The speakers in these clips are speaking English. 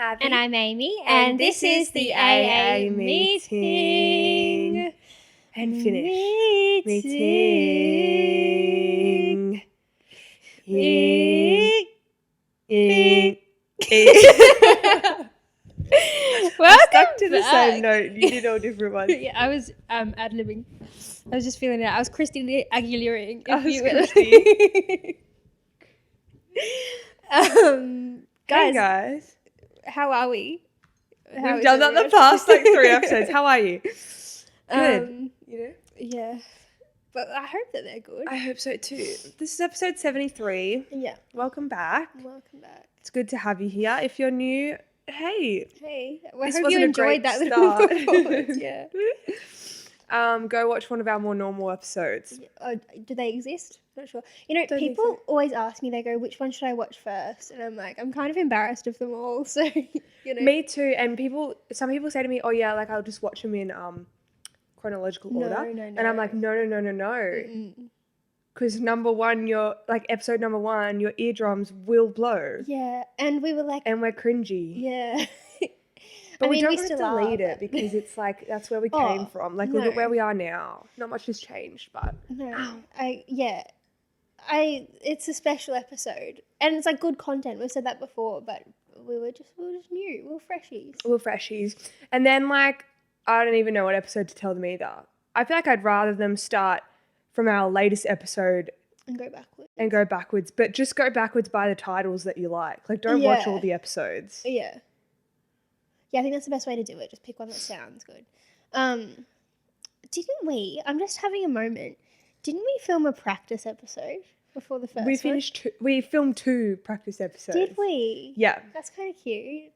Abby. And I'm Amy. And this is the AA meeting. And finish. Meeting. Welcome Stuck to the back. same note. You did all different ones. Yeah, I was ad-libbing. I was just feeling it out. I was Christina Aguilera-ing. Hey guys. How are we? We've done that the past 3 episodes. How are you? Good. Yeah. But I hope that they're good. I hope so too. This is episode 73. Yeah. Welcome back. Welcome back. It's good to have you here. If you're new, hey. Hey. Well, I This hope wasn't you a enjoyed great that start. little performance. Yeah. Go watch one of our more normal episodes. Do they exist? Not sure. You know, Don't think people so. always ask me, they go, which one should I watch first? And I'm like, I'm kind of embarrassed of them all. So, you know. Me too. And some people say to me, oh yeah, like I'll just watch them in chronological order. No. And I'm like, no. Because episode number 1, your eardrums will blow. Yeah. And we were like. And we're cringy. Yeah. But we don't we want to still delete are, it because it's like, that's where we came from. Like, look at where we are now. Not much has changed, but. No. It's a special episode. And it's like good content. We've said that before, but we were just new. We were freshies. And then like, I don't even know what episode to tell them either. I feel like I'd rather them start from our latest episode and go backwards. But just go backwards by the titles that you like. Like, don't watch all the episodes. Yeah. Yeah, I think that's the best way to do it. Just pick one that sounds good. Didn't we? I'm just having a moment. Didn't we film a practice episode before the first one? We filmed 2 practice episodes. Did we? Yeah. That's kind of cute.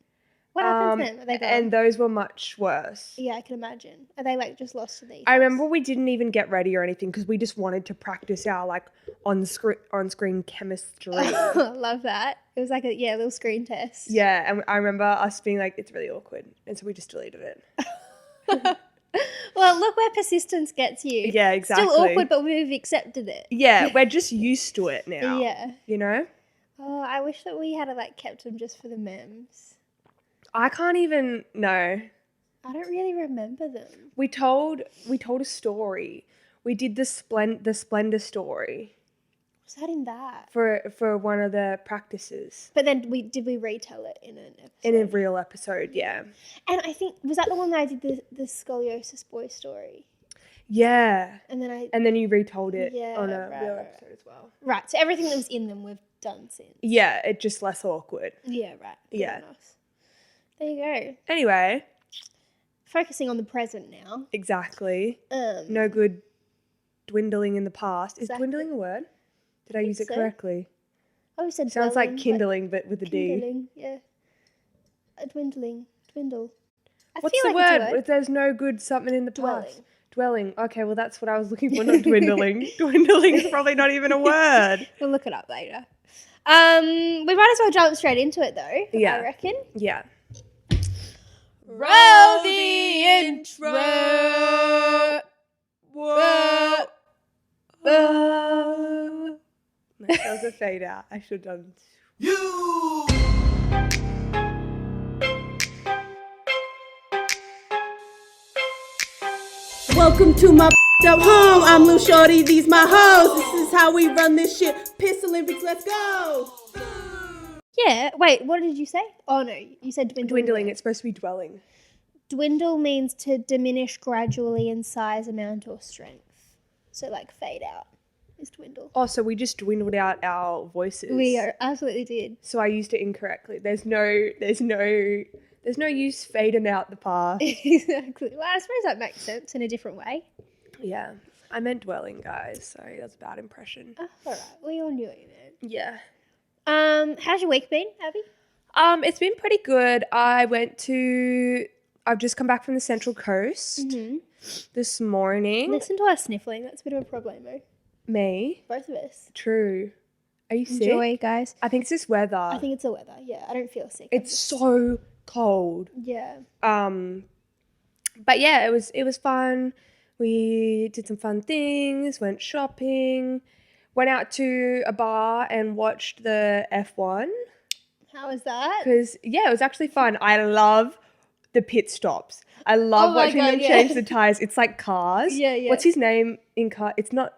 What happened to them? Are they gone? And those were much worse. Yeah, I can imagine. Are they like just lost to these? I remember we didn't even get ready or anything because we just wanted to practice our like on-screen chemistry. Love that. It was like a little screen test. Yeah, and I remember us being like, it's really awkward. And so we just deleted it. Well, look where persistence gets you. Yeah, exactly. Still awkward, but we've accepted it. Yeah, we're just used to it now. Yeah. You know? Oh, I wish that we had kept them just for the memes. I can't even know. I don't really remember them. We told a story. We did the Splendor story. Was that in that? For one of the practices. But then did we retell it in an episode? In a real episode, yeah. And I think, was that the one that I did the scoliosis boy story? Yeah. And then you retold it on a real episode as well. Right. So everything that was in them we've done since. Yeah, it's just less awkward. Yeah, right. Yeah. Nice. There you go. Anyway. Focusing on the present now. Exactly. No good dwindling in the past. Is dwindling a word? Did I use it correctly? Oh, you said sounds like kindling, but with a D. Kindling, yeah. Dwindle. What's the word? If there's no good something in the past. Dwelling. Okay, well that's what I was looking for, not dwindling. Dwindling is probably not even a word. We'll look it up later. We might as well jump straight into it though. Yeah. I reckon. Yeah. Roll the intro. Whoa. That was a fade out. I should have done. You. Welcome to my up home. I'm Lil Shorty. These my hoes. This is how we run this shit. Piss Olympics. Let's go. Yeah. Wait. What did you say? Oh no, you said dwindling. Dwindling. It's supposed to be dwelling. Dwindle means to diminish gradually in size, amount, or strength. So like fade out is dwindle. Oh, so we just dwindled out our voices. We absolutely did. So I used it incorrectly. There's no use fading out the past. Exactly. Well, I suppose that makes sense in a different way. Yeah. I meant dwelling, guys. Sorry, that's a bad impression. Oh, all right. We all knew it then. Yeah. How's your week been, Abby? It's been pretty good. I've just come back from the Central Coast this morning. Listen to us sniffling. That's a bit of a problemo. Me? Both of us. True. Are you sick? Enjoy, guys. I think it's this weather. I think it's the weather. Yeah, I don't feel sick. It's so cold. Yeah. But yeah, it was fun. We did some fun things, went shopping, went out to a bar and watched the F1. How was that? Because, yeah, it was actually fun. I love the pit stops. I love watching them change the tires. It's like cars. Yeah, yeah. What's his name in car? It's not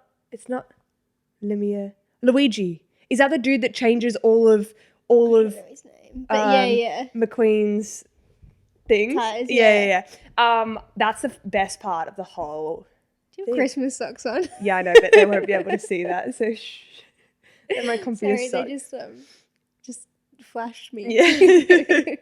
Lemire. Luigi. Is that the dude that changes all of I don't know his name. But McQueen's things? Tires, Yeah. That's the best part of the whole Do you have Christmas socks on? Yeah, I know, but they won't be able to see that. So they're my confused Sorry, socks. they just flashed me. Yeah.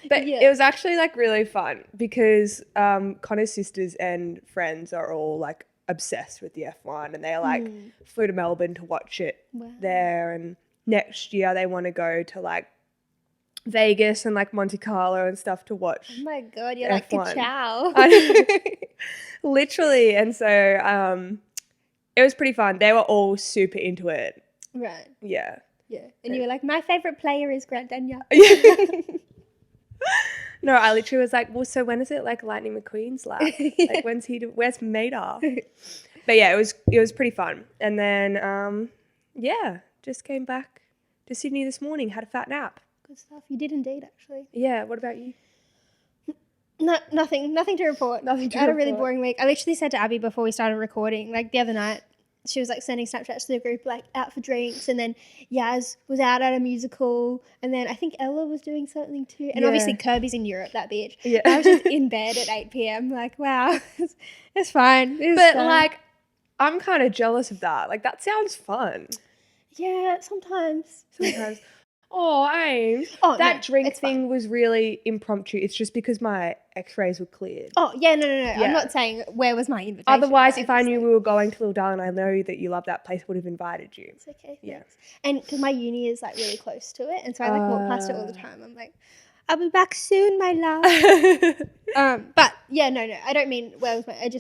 But it was actually like really fun because Connor's sisters and friends are all like obsessed with the F1 and they like flew to Melbourne to watch it there, and next year they want to go to like Vegas and like Monte Carlo and stuff to watch. Oh my god, you're F1. like ka-chow. Literally. And so it was pretty fun. They were all super into it. Right. Yeah. Yeah. And you were like, my favourite player is Grant Denyer. No, I literally was like, well, so when is it like Lightning McQueen's lap? Like where's Mater? But yeah, it was pretty fun. And then just came back to Sydney this morning, had a fat nap. Good stuff. You did indeed, actually. Yeah, what about you? No, nothing to report. I had a really boring week. I literally said to Abby before we started recording, like the other night, she was like sending Snapchats to the group, like out for drinks, and then Yaz was out at a musical, and then I think Ella was doing something too, and obviously Kirby's in Europe, that bitch. Yeah. I was just in bed at 8 p.m. like, wow, it's fine. Like, I'm kind of jealous of that. Like, that sounds fun. Yeah, sometimes. Oh, Ames. Oh, that drink thing was really impromptu. It's just because my x-rays were cleared. Oh, yeah, no. Yeah. I'm not saying where was my invitation. Otherwise, if I knew we were going to Little Darling, I know that you love that place, would have invited you. It's okay. Thanks. Yeah. And because my uni is like really close to it, and so I like walk past it all the time. I'm like, I'll be back soon, my love. But yeah, no. I don't mean where was my, and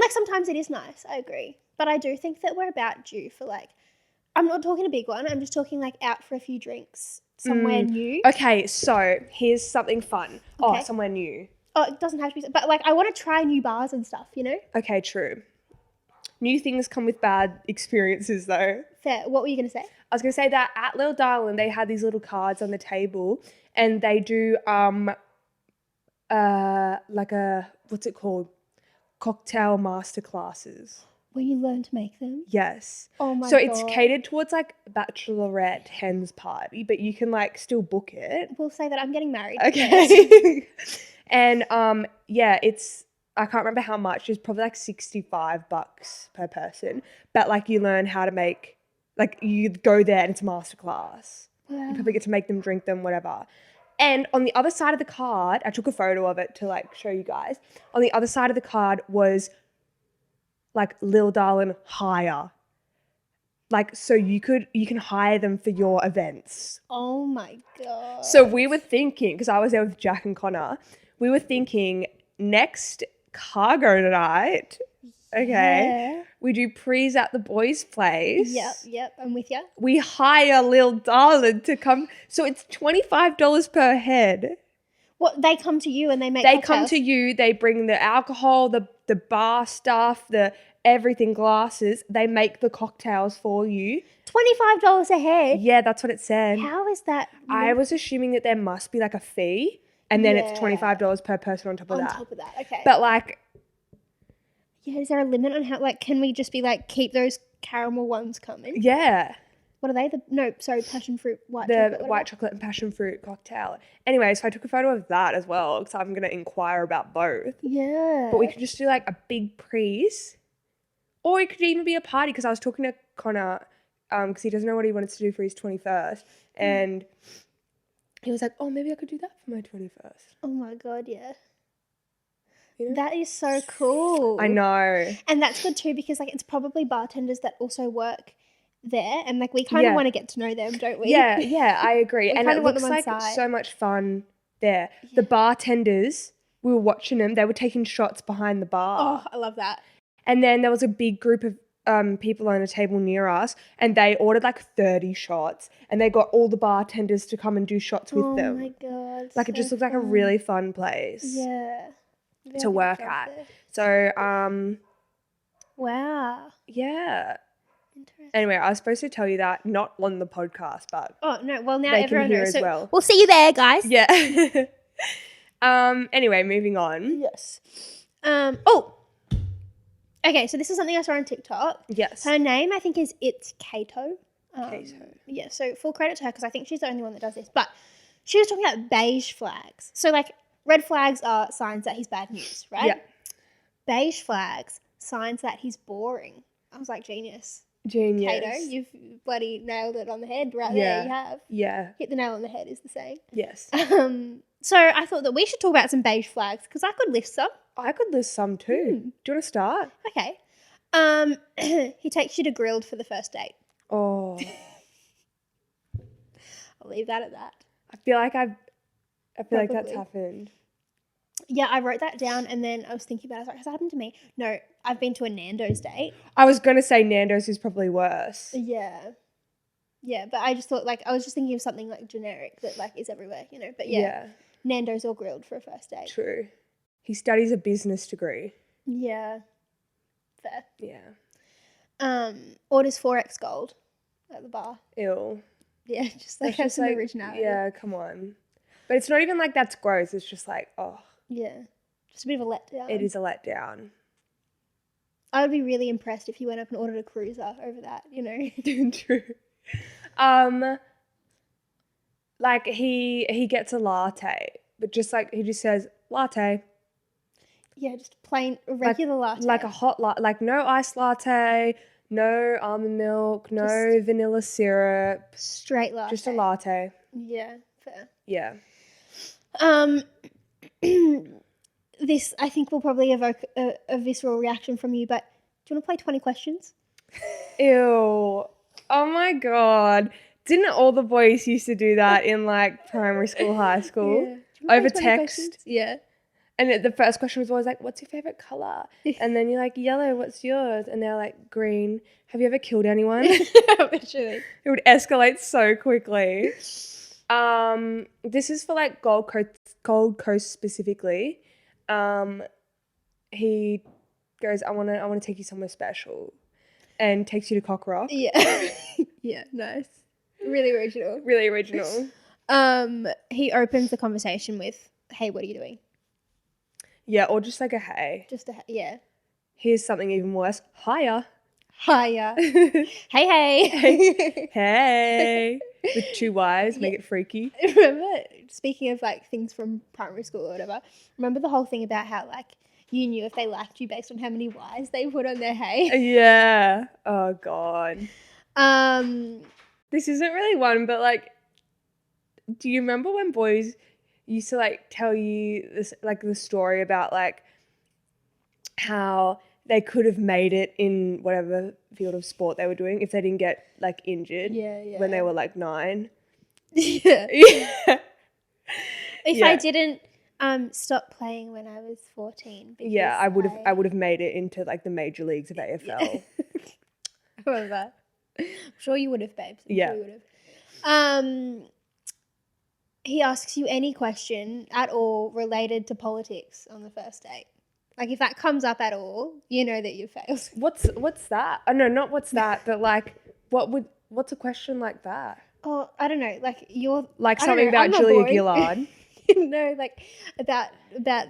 like sometimes it is nice. I agree. But I do think that we're about due for like, I'm not talking a big one. I'm just talking like out for a few drinks somewhere new. Okay, so here's something fun. Okay. Oh, somewhere new. Oh, it doesn't have to be. But like I want to try new bars and stuff, you know? Okay, true. New things come with bad experiences though. Fair. What were you going to say? I was going to say that at Little Darling, they had these little cards on the table and they do like a, what's it called? Cocktail masterclasses. Where you learn to make them? Yes. Oh my god. So it's catered towards like bachelorette hens party, but you can like still book it. We'll say that I'm getting married. Okay. And it's, I can't remember how much, it's probably like $65 per person. But like you learn how to make, like you go there and it's a masterclass. Wow. You probably get to make them, drink them, whatever. And on the other side of the card, I took a photo of it to like show you guys. On the other side of the card was like Lil Darlin hire. Like, so you can hire them for your events. Oh my God. So we were thinking, because I was there with Jack and Connor, we were thinking next cargo night, okay, we do prees at the boys' place. Yep, I'm with you. We hire Lil Darlin to come. So it's $25 per head. What, they come to you and they make cocktails? They come to you, they bring the alcohol, the bar stuff, the everything, glasses. They make the cocktails for you. $25 a head? Yeah, that's what it said. How is that? I was assuming that there must be like a fee and then it's $25 per person on top of that. On top of that, okay. But like... Yeah, is there a limit on how, like, can we just be like, keep those caramel ones coming? Yeah. What are they? Passion fruit, white chocolate. The white chocolate and passion fruit cocktail. Anyway, so I took a photo of that as well because I'm going to inquire about both. Yeah. But we could just do like a big prees, or it could even be a party because I was talking to Connor because he doesn't know what he wanted to do for his 21st. And he was like, oh, maybe I could do that for my 21st. Oh my God, yeah. You know? That is so cool. I know. And that's good too because like it's probably bartenders that also work there and like we kind of want to get to know them, don't we? Yeah, I agree. And it looks like so much fun there. Yeah. The bartenders, we were watching them, they were taking shots behind the bar. Oh, I love that. And then there was a big group of people on a table near us and they ordered like 30 shots and they got all the bartenders to come and do shots with them. Oh my God. Like it just looks like a really fun place. Yeah. To work at. So wow. Yeah. Interesting. Anyway, I was supposed to tell you that, not on the podcast, but Oh, no. Well, now they everyone can hear knows. as So well. we'll see you there, guys. Yeah. Anyway, moving on. Yes. Oh. Okay, so this is something I saw on TikTok. Yes. Her name, I think, is It's Kato. Kato. Yeah, so full credit to her because I think she's the only one that does this. But she was talking about beige flags. So, like, red flags are signs that he's bad news, right? Yeah. Beige flags, signs that he's boring. I was like, genius. Genius. Kato, you've bloody nailed it on the head right Yeah. there. You have. Yeah. Hit the nail on the head is the saying. Yes. So I thought that we should talk about some beige flags because I could list some. I could list some too. Do you want to start? Okay. He takes you to Grilled for the first date. Oh, I'll leave that at that. I feel like that's Probably. happened. Yeah, I wrote that down and then I was thinking about it. I was like, has that happened to me? No, I've been to a Nando's date. I was going to say Nando's is probably worse. Yeah. Yeah, but I just thought, like, I was just thinking of something, like, generic that, like, is everywhere, you know. But, yeah, Nando's or Grilled for a first date. True. He studies a business degree. Yeah. Fair. Yeah. Orders 4x gold at the bar. Ew. Yeah, just, like, That's have just some like, originality. yeah, come on. But it's not even like that's gross. It's just like, oh, Yeah. Just a bit of a letdown. it is a letdown. I would be really impressed if you went up and ordered a cruiser over that, you know. True. Like he gets a latte, but just like he just says latte, Yeah, just plain regular latte. like a hot latte, like no iced latte, no almond milk, no vanilla syrup, straight latte. just a latte. Yeah, fair. Yeah. This, I think, will probably evoke a visceral reaction from you, but do you want to play 20 questions? Ew. Oh my god. Didn't all the boys used to do that in like primary school, high school? Yeah. Do you wanna Over play 20 text? questions? Yeah. And the first question was always like, what's your favorite color? And then you're like, yellow, what's yours? And they're like, green. Have you ever killed anyone? Literally. It would escalate so quickly. This is for like Gold Coast specifically. He goes, I wanna take you somewhere special, and takes you to Cock Rock. Yeah. Yeah, nice. Really original. Really original. He opens the conversation with, hey, what are you doing? Yeah, or just like a hey. Just a, yeah. Here's something even worse. Hiya. Hiya. Hey. Hey. With two Y's, make it freaky. Remember, speaking of like things from primary school or whatever, remember the whole thing about how like you knew if they liked you based on how many Y's they put on their hey? Yeah. Oh god. This isn't really one, but like, do you remember when boys used to like tell you this, like the story about like how they could have made it in whatever field of sport they were doing if they didn't get like injured when they were like 9? Yeah. Yeah. If I didn't stop playing when I was 14. Yeah, I would have made it into like the major leagues of AFL. I love that. I'm sure you would have, babes. I'm Yeah. sure you would have. He asks you any question at all related to politics on the first date. Like if that comes up at all, you know that you failed. What's that? Oh no, not what's that, but like what's a question like that? Oh, I don't know. Like you're Like I don't something know, I'm about not Julia boring. Gillard. No, like about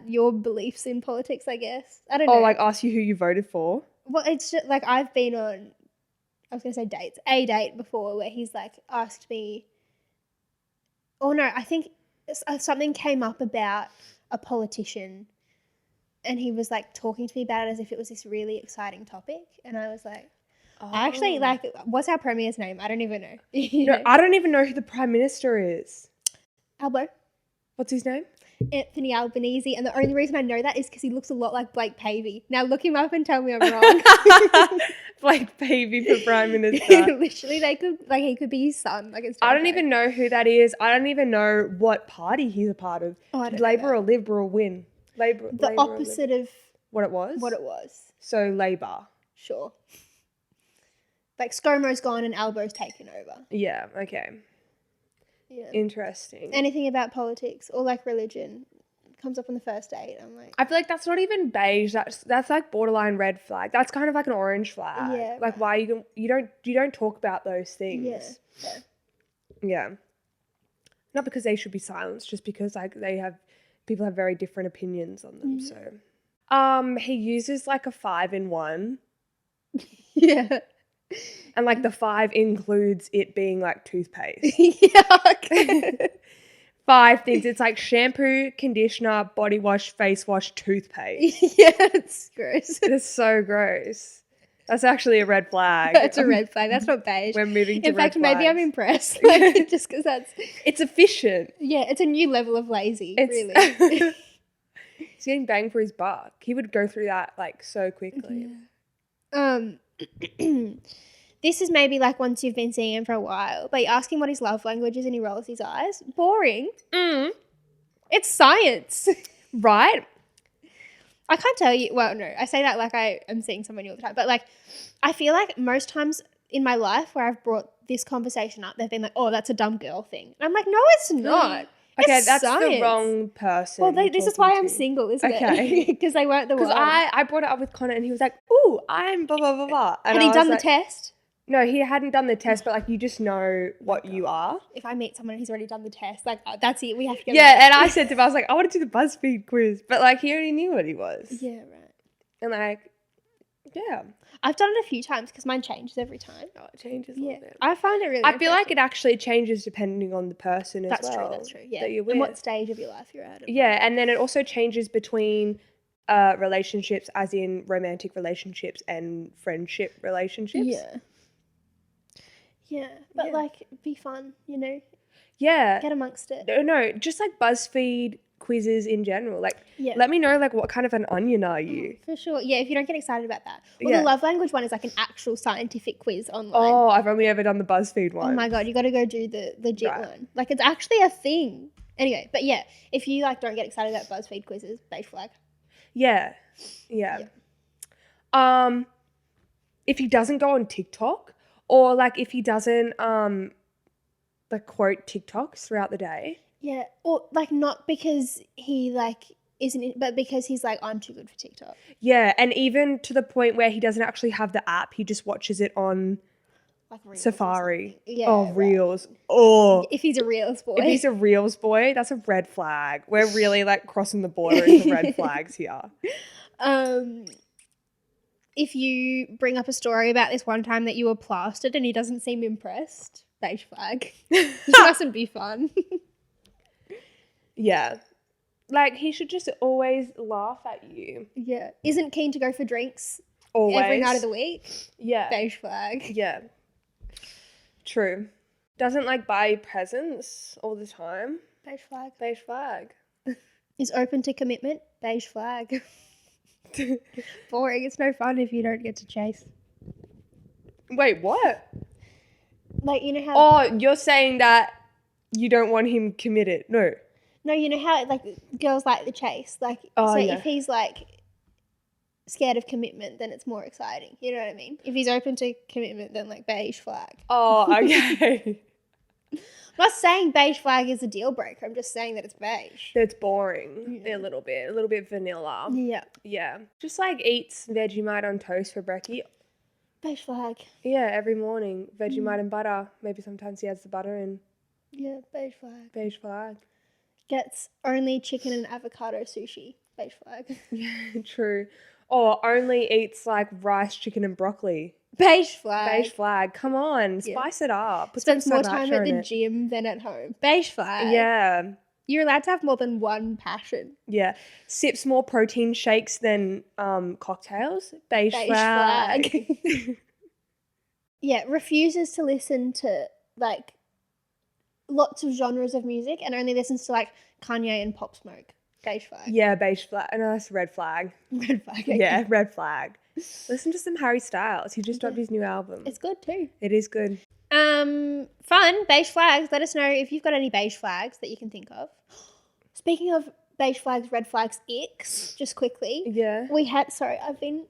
your beliefs in politics, I guess. I don't know. Or like ask you who you voted for. Well, it's just like I've been on, I was going to say dates, a date before where he's like asked me, oh no, I think something came up about a politician and he was like talking to me about it as if it was this really exciting topic. And I was like, I actually like, what's our premier's name? I don't even know. No, I don't even know who the Prime Minister is. Albo. What's his name? Anthony Albanese, and the only reason I know that is because he looks a lot like Blake Pavey. Now look him up and tell me I'm wrong. Like Pavey for Prime Minister. Literally, he could be his son. Like it's. I don't even know who that is. I don't even know what party he's a part of. Oh, I don't know Labour that. or Liberal win? Labour. The Labour or opposite of what it was. what it was. So Labour. Sure. Like ScoMo's gone and Albo's taken over. Yeah. Okay. Yeah. Interesting. Anything about politics or like religion comes up on the first date. I'm like, I feel like that's not even beige. That's like borderline red flag. That's kind of like an orange flag. Yeah, Like why you don't talk about those things. Yeah. Not because they should be silenced, just because like people have very different opinions on them. So, he uses like a 5-in-1. Yeah. And like the 5 includes it being like toothpaste. Yuck. 5 things. It's like shampoo, conditioner, body wash, face wash, toothpaste. Yeah, it's gross. It's so gross. That's actually a red flag. That's a red flag. That's not beige. We're moving to In fact, red maybe I'm flags. impressed. Like, just because It's efficient. yeah, it's a new level of lazy, really. He's getting bang for his buck. He would go through that like so quickly. This is maybe like once you've been seeing him for a while, but you ask him what his love language is and he rolls his eyes. Boring. It's science. Right? I can't tell you. Well, no, I say that like I am seeing someone new all the time. But like, I feel like most times in my life where I've brought this conversation up, they've been like, oh, that's a dumb girl thing. And I'm like, no, it's not. Okay, It's that's science. the wrong person. Well, this is why talking I'm to. single, isn't Okay. it? Because they weren't the one. Because I brought it up with Connor and he was like, ooh, I'm blah, blah, blah, blah. And Had I he was done like, the test? No, he hadn't done the test, but like you just know what you are. If I meet someone and he's already done the test, like that's it. We have to get Yeah, and I said to him, I was like, I want to do the BuzzFeed quiz. But like he already knew what he was. Yeah, right. And like, yeah. I've done it a few times because mine changes every time. Oh, it changes a Yeah, little bit. I find it really. I feel like it actually changes depending on the person as That's well. true. That's true. Yeah, That you're and with. what stage of your life you're at. Yeah, and then it also changes between relationships, as in romantic relationships and friendship relationships. Yeah. Yeah, but Yeah. like, be fun, you know. Yeah. Get amongst it. No, just like BuzzFeed quizzes in general. Like, Yeah. let me know like what kind of an onion are you? For sure. Yeah, if you don't get excited about that. Well, Yeah. the love language one is like an actual scientific quiz online. Oh, I've only ever done the BuzzFeed one. Oh my God, you got to go do the legit Right. one. Like, it's actually a thing. Anyway, but yeah, if you like don't get excited about BuzzFeed quizzes, beige flag. Yeah. If he doesn't go on TikTok, or like if he doesn't like quote TikToks throughout the day. Yeah, or like not because he like isn't, but because he's like, I'm too good for TikTok. Yeah, and even to the point where he doesn't actually have the app, he just watches it on Like Reels or Safari. something. Yeah. Oh, right. Reels. Oh. If he's a Reels boy. If he's a Reels boy, that's a red flag. We're really like crossing the border into red flags here. If you bring up a story about this one time that you were plastered and he doesn't seem impressed, beige flag. This mustn't be fun. Yeah. Like he should just always laugh at you. Yeah. Isn't keen to go for drinks Always. every night of the week. Yeah. Beige flag. Yeah. True. Doesn't like buy you presents all the time. Beige flag. Beige flag. Is open to commitment. Beige flag. Boring. It's no fun if you don't get to chase. Wait, what? Like, you know how... Oh, you're saying that you don't want him committed. No. No, you know how, like, girls like the chase. Like, Oh, so yeah. if he's, like, scared of commitment, then it's more exciting. You know what I mean? If he's open to commitment, then, like, beige flag. Oh, okay. I'm not saying beige flag is a deal breaker. I'm just saying that it's beige. It's boring a little bit vanilla. Yeah. Yeah. Just like eats Vegemite on toast for brekkie. Beige flag. Yeah, every morning. Vegemite and butter. Maybe sometimes he adds the butter in. Yeah, beige flag. Beige flag. Gets only chicken and avocado sushi. Beige flag. Yeah, true. Or only eats like rice, chicken and broccoli. Beige flag. Beige flag. Come on, spice it up. Put Spends some more time at sriracha in the it. gym than at home. Beige flag. Yeah. You're allowed to have more than one passion. Yeah. Sips more protein shakes than cocktails. Beige, Beige flag. Yeah, refuses to listen to, like, lots of genres of music and only listens to, like, Kanye and Pop Smoke. Beige flag. Yeah, beige flag. No, that's red flag. Red flag. Okay. Yeah, red flag. Listen to some Harry Styles. He just dropped his new album. It's good too. It is good. Fun. Beige flags. Let us know if you've got any beige flags that you can think of. Speaking of beige flags, red flags, icks, just quickly. Yeah. I've been,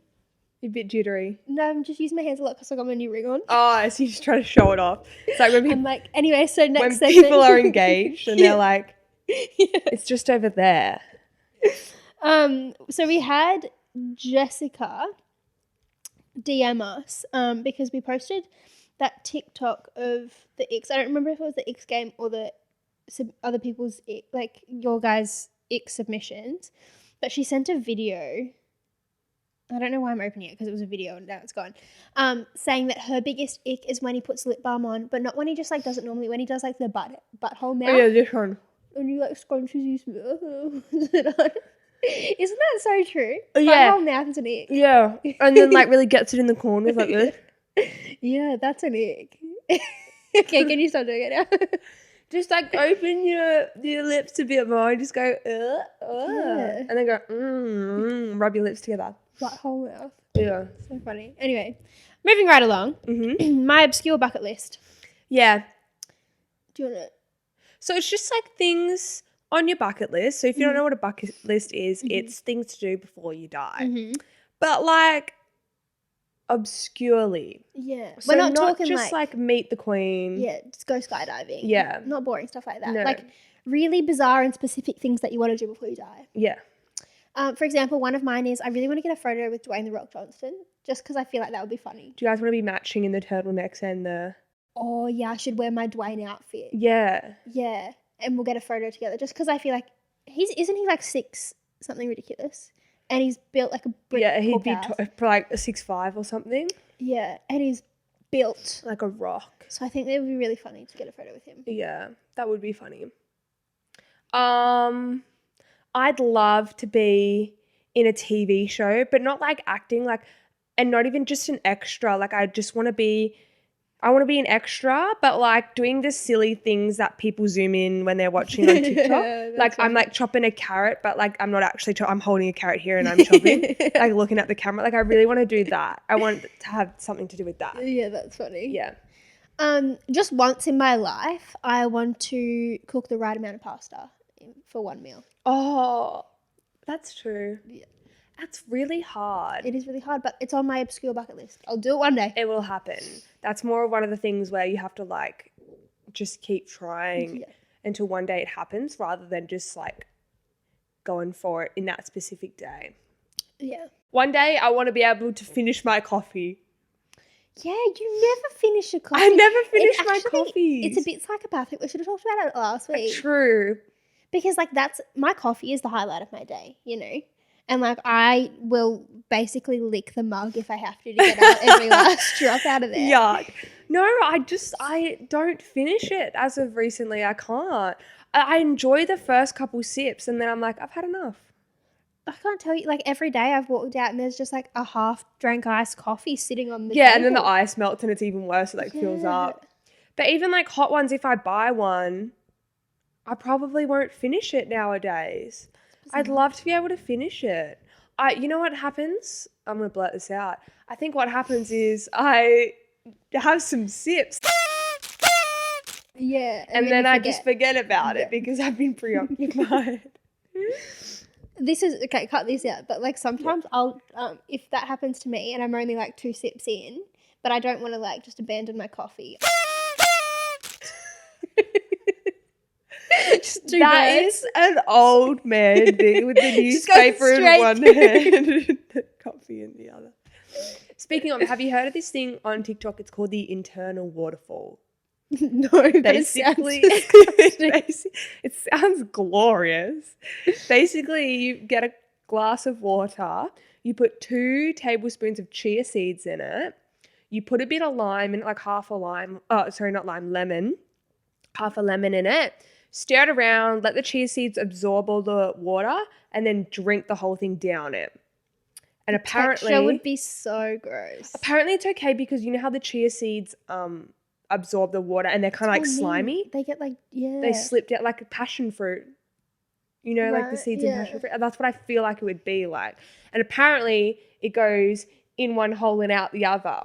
You're a bit jittery. no, I'm just using my hands a lot because I got my new ring on. Oh, so you just try to show it off. It's like when, I'm like, anyway, so next when segment. people are engaged and Yeah. they're like, Yeah. it's just over there. So we had Jessica DM us because we posted that TikTok of the X. I don't remember if it was the X game or the other people's like your guys' X submissions, but she sent a video. I don't know why I'm opening it because it was a video and now it's gone. Saying that her biggest ick is when he puts lip balm on, but not when he just like does it normally. When he does like the butthole mouth. Oh yeah, this one. And you like scrunches his mouth. Isn't that so true? Yeah. Butthole mouth is an ick. Yeah, and then like really gets it in the corners like this. Yeah, that's an ick. Okay, can you stop doing it now? Just like open your lips a bit more and just go, and then go, rub your lips together. Butthole mouth. Yeah. So funny. Anyway, moving right along. Mm-hmm. My obscure bucket list. Yeah. Do you want to? So it's just like things on your bucket list. So if you don't know what a bucket list is, it's things to do before you die. Mm-hmm. But like obscurely. Yeah. So We're not talking just like meet the queen. yeah, just go skydiving. Yeah. Not boring stuff like that. No. Like really bizarre and specific things that you want to do before you die. Yeah. For example, one of mine is I really want to get a photo with Dwayne The Rock Johnson just because I feel like that would be funny. Do you guys want to be matching in the turtlenecks and the... Oh, yeah, I should wear my Dwayne outfit. Yeah. Yeah, and we'll get a photo together just because I feel like isn't he like 6 something ridiculous? And he's built like a brick. Yeah, he'd be house. like a 6'5" or something. Yeah, and he's built like a rock. So I think it would be really funny to get a photo with him. Yeah, that would be funny. I'd love to be in a TV show, but not like acting, like, and not even just an extra. Like I want to be an extra, but like doing the silly things that people zoom in when they're watching on TikTok. Like I'm like chopping a carrot, but like I'm not actually I'm holding a carrot here and I'm chopping, like looking at the camera. Like I really want to do that. I want to have something to do with that. Yeah, that's funny. Yeah. Just once in my life, I want to cook the right amount of pasta for one meal. Oh, that's true. Yeah. That's really hard. It is really hard, but it's on my obscure bucket list. I'll do it one day. It will happen. That's more of one of the things where you have to like just keep trying until one day it happens rather than just like going for it in that specific day. Yeah. One day I want to be able to finish my coffee. Yeah, you never finish a coffee. I never finish my coffee. It's a bit psychopathic. We should have talked about it last week. True. Because like my coffee is the highlight of my day, you know? And like I will basically lick the mug if I have to get out every last drop out of there. Yuck. No, I don't finish it as of recently. I can't. I enjoy the first couple sips and then I'm like, I've had enough. I can't tell you, like every day I've walked out and there's just like a half drank iced coffee sitting on the table. And then the ice melts and it's even worse. It like fills up. But even like hot ones, if I buy one, I probably won't finish it nowadays. I'd love to be able to finish it. You know what happens? I'm going to blurt this out. I think what happens is I have some sips. Yeah. And then I just forget about it because I've been preoccupied. This is, okay, cut this out. But like sometimes I'll, if that happens to me and I'm only like 2 sips in, but I don't want to like just abandon my coffee. That is an old man thing with the newspaper in one hand and the coffee in the other. Speaking of, have you heard of this thing on TikTok? It's called the internal waterfall. No, basically, it sounds glorious. Basically, you get a glass of water, you put 2 tablespoons of chia seeds in it, you put a bit of lime in it, like half a lemon, half a lemon in it. Stir it around, let the chia seeds absorb all the water, and then drink the whole thing down it. And apparently, texture would be so gross. Apparently, it's okay because you know how the chia seeds absorb the water and they're kind of like slimy. They get like They slipped out like passion fruit. You know, like the seeds in passion fruit. And that's what I feel like it would be like. And apparently, it goes in one hole and out the other.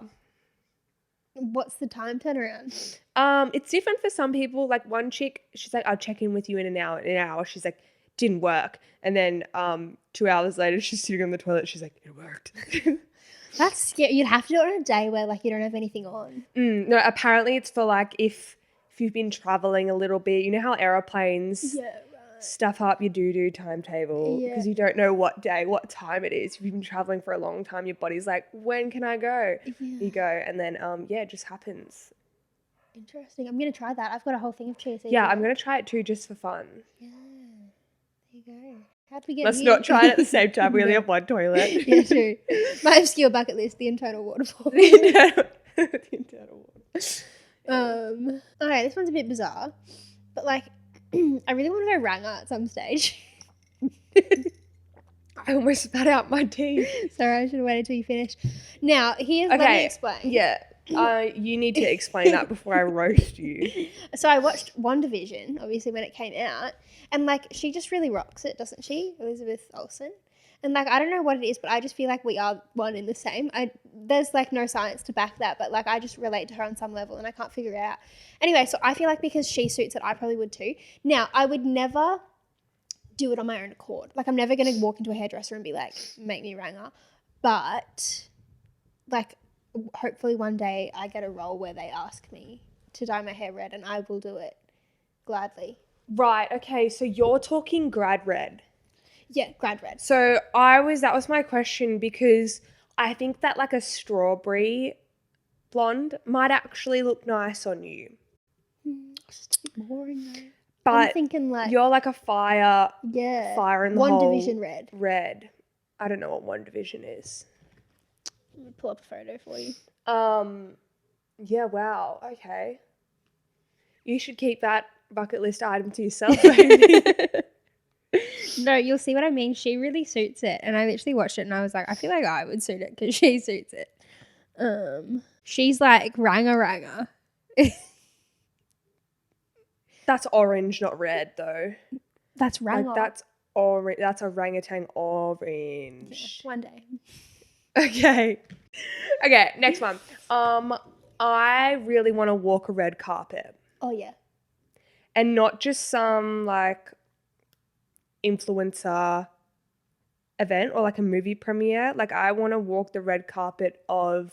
What's the time turnaround? It's different for some people. Like one chick, she's like, I'll check in with you in an hour. She's like, didn't work. And then 2 hours later, she's sitting on the toilet. She's like, it worked. That's scary. You'd have to do it on a day where like you don't have anything on. No, apparently it's for like if you've been traveling a little bit. You know how aeroplanes stuff up your doo-doo timetable because you don't know what day, what time it is. If you've been traveling for a long time, your body's like, when can I go? Yeah. You go, and then, it just happens. Interesting. I'm going to try that. I've got a whole thing of chia seeds. Yeah, I'm going to try it too just for fun. Yeah. There you go. How did we get Let's here? not try it at the same time. We only have one toilet. Yeah, true. My obscure bucket list, the internal waterfall. The internal water. Okay, this one's a bit bizarre, but like, I really want to go ranger at some stage. I almost spat out my tea. Sorry, I should have waited till you finished. Now, let me explain. Yeah. You need to explain that before I roast you. So I watched WandaVision, obviously, when it came out, and like, she just really rocks it, doesn't she? Elizabeth Olsen. And like, I don't know what it is, but I just feel like we are one in the same. There's like no science to back that, but like, I just relate to her on some level and I can't figure it out. Anyway, so I feel like because she suits it, I probably would too. Now, I would never do it on my own accord. Like, I'm never going to walk into a hairdresser and be like, make me ranger. But like, hopefully one day I get a role where they ask me to dye my hair red and I will do it gladly. Right. Okay. So you're talking grad red. Yeah, grad red. So that was my question because I think that like a strawberry blonde might actually look nice on you. It's just a bit boring though. But I'm thinking like, you're like a fire in the One hole. Division red. Red. I don't know what One Division is. Let me pull up a photo for you. Yeah, wow. Okay. You should keep that bucket list item to yourself, baby. No, you'll see what I mean. She really suits it. And I literally watched it and I was like, I feel like I would suit it because she suits it. She's like ranger. That's orange, not red, though. That's ranger. Like, that's orange. That's orangutan orange. Yeah, one day. Okay. Okay, next one. I really want to walk a red carpet. Oh, yeah. And not just some, like, influencer event or, like, a movie premiere. Like, I want to walk the red carpet of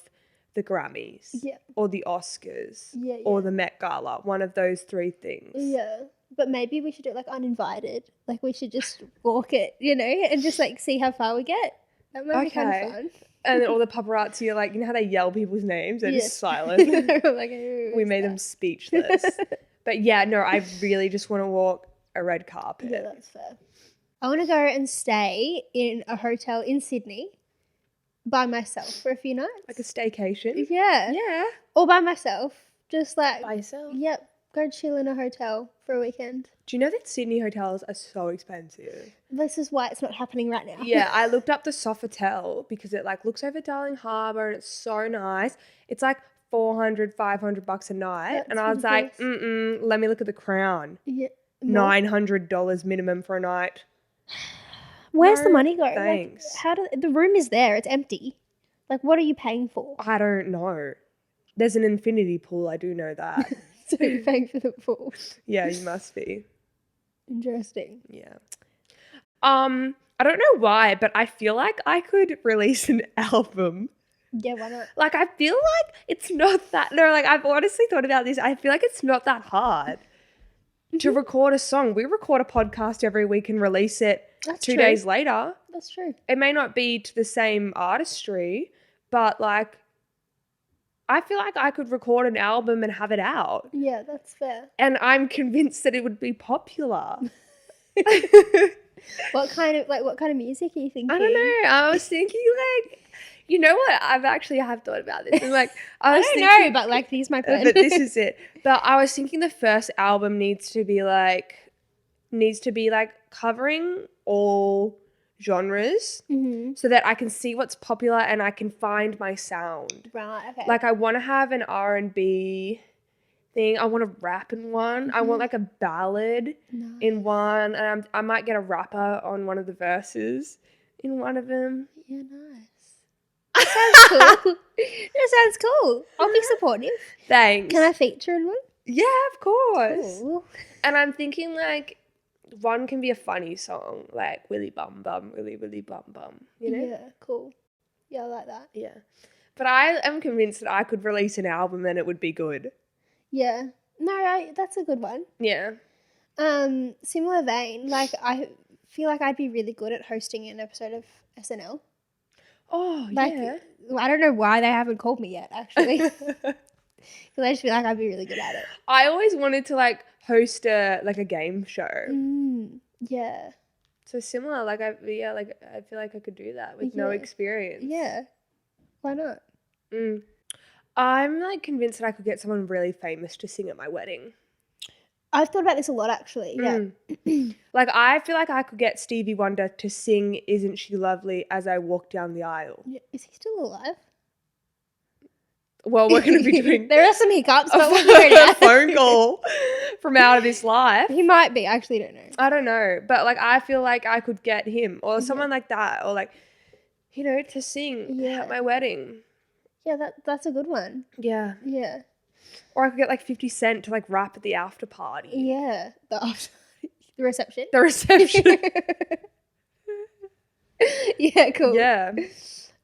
the Grammys. Yeah. Or the Oscars. Yeah. Or the Met Gala. One of those three things. Yeah. But maybe we should do it, like, uninvited. Like, we should just walk it, you know, and just, like, see how far we get. That might be kind of fun. And then all the paparazzi are like, you know how they yell people's names? They're just silent. Like, we made them speechless. But yeah, no, I really just want to walk a red carpet. Yeah, that's fair. I want to go and stay in a hotel in Sydney by myself for a few nights. Like a staycation? Yeah. Yeah. Or by myself. Just like, By yourself? Yep. Go chill in a hotel for a weekend. Do you know that Sydney hotels are so expensive? This is why it's not happening right now. Yeah, I looked up the Sofitel because it like looks over Darling Harbour and it's so nice. It's like $400, $500 a night. That's and I was like, let me look at the Crown. Yeah. $900 minimum for a night. Where's the money go? Thanks. Like, the room is there. It's empty. Like, what are you paying for? I don't know. There's an infinity pool. I do know that. So you're paying for the pool. Yeah, you must be. Interesting. Yeah. I don't know why, but I feel like I could release an album. Yeah, why not? Like, I feel like it's not that... No, like, I've honestly thought about this. I feel like it's not that hard to record a song. We record a podcast every week and release it two days later. That's true. It may not be to the same artistry, but, like, I feel like I could record an album and have it out. Yeah, that's fair. And I'm convinced that it would be popular. What kind of music are you thinking? I don't know. I was thinking like, you know what? I have thought about this. And like, I don't know, but like, here's my plan. But this is it. But I was thinking the first album needs to be like covering all genres so that I can see what's popular and I can find my sound. Right. Okay. Like, I want to have an R&B thing. I want to rap in one. I want like a ballad in one, and I might get a rapper on one of the verses in one of them. Yeah, nice. That sounds cool. That sounds cool. I'll be supportive. Thanks. Can I feature in one? Yeah, of course. Cool. And I'm thinking like one can be a funny song, like Willy Bum Bum, Willy Willy Bum Bum. You know? Yeah, cool. Yeah, I like that. Yeah. But I am convinced that I could release an album and it would be good. Yeah. No, that's a good one. Yeah. Similar vein. Like, I feel like I'd be really good at hosting an episode of SNL. Oh, Like, yeah. I don't know why they haven't called me yet, actually. Because I just feel like I'd be really good at it. I always wanted to like host a game show. Yeah. So similar, like I feel like I could do that with no Yeah. experience. Yeah. Why not? I'm like convinced that I could get someone really famous to sing at my wedding. I've thought about this a lot, actually. Yeah. Like I feel like I could get Stevie Wonder to sing "Isn't She Lovely" as I walk down the aisle. Yeah. Is he still alive? Well, we're going to be doing There are some hiccups, but we'll figure it a out. phone call from out of this life. He might be. I actually don't know. I don't know, but like I feel like I could get him or someone like that, or like, you know, to sing at my wedding. Yeah, that's a good one. Yeah. Yeah. Or I could get like 50 Cent to like rap at the after party. Yeah. The reception. The reception. Yeah, cool. Yeah.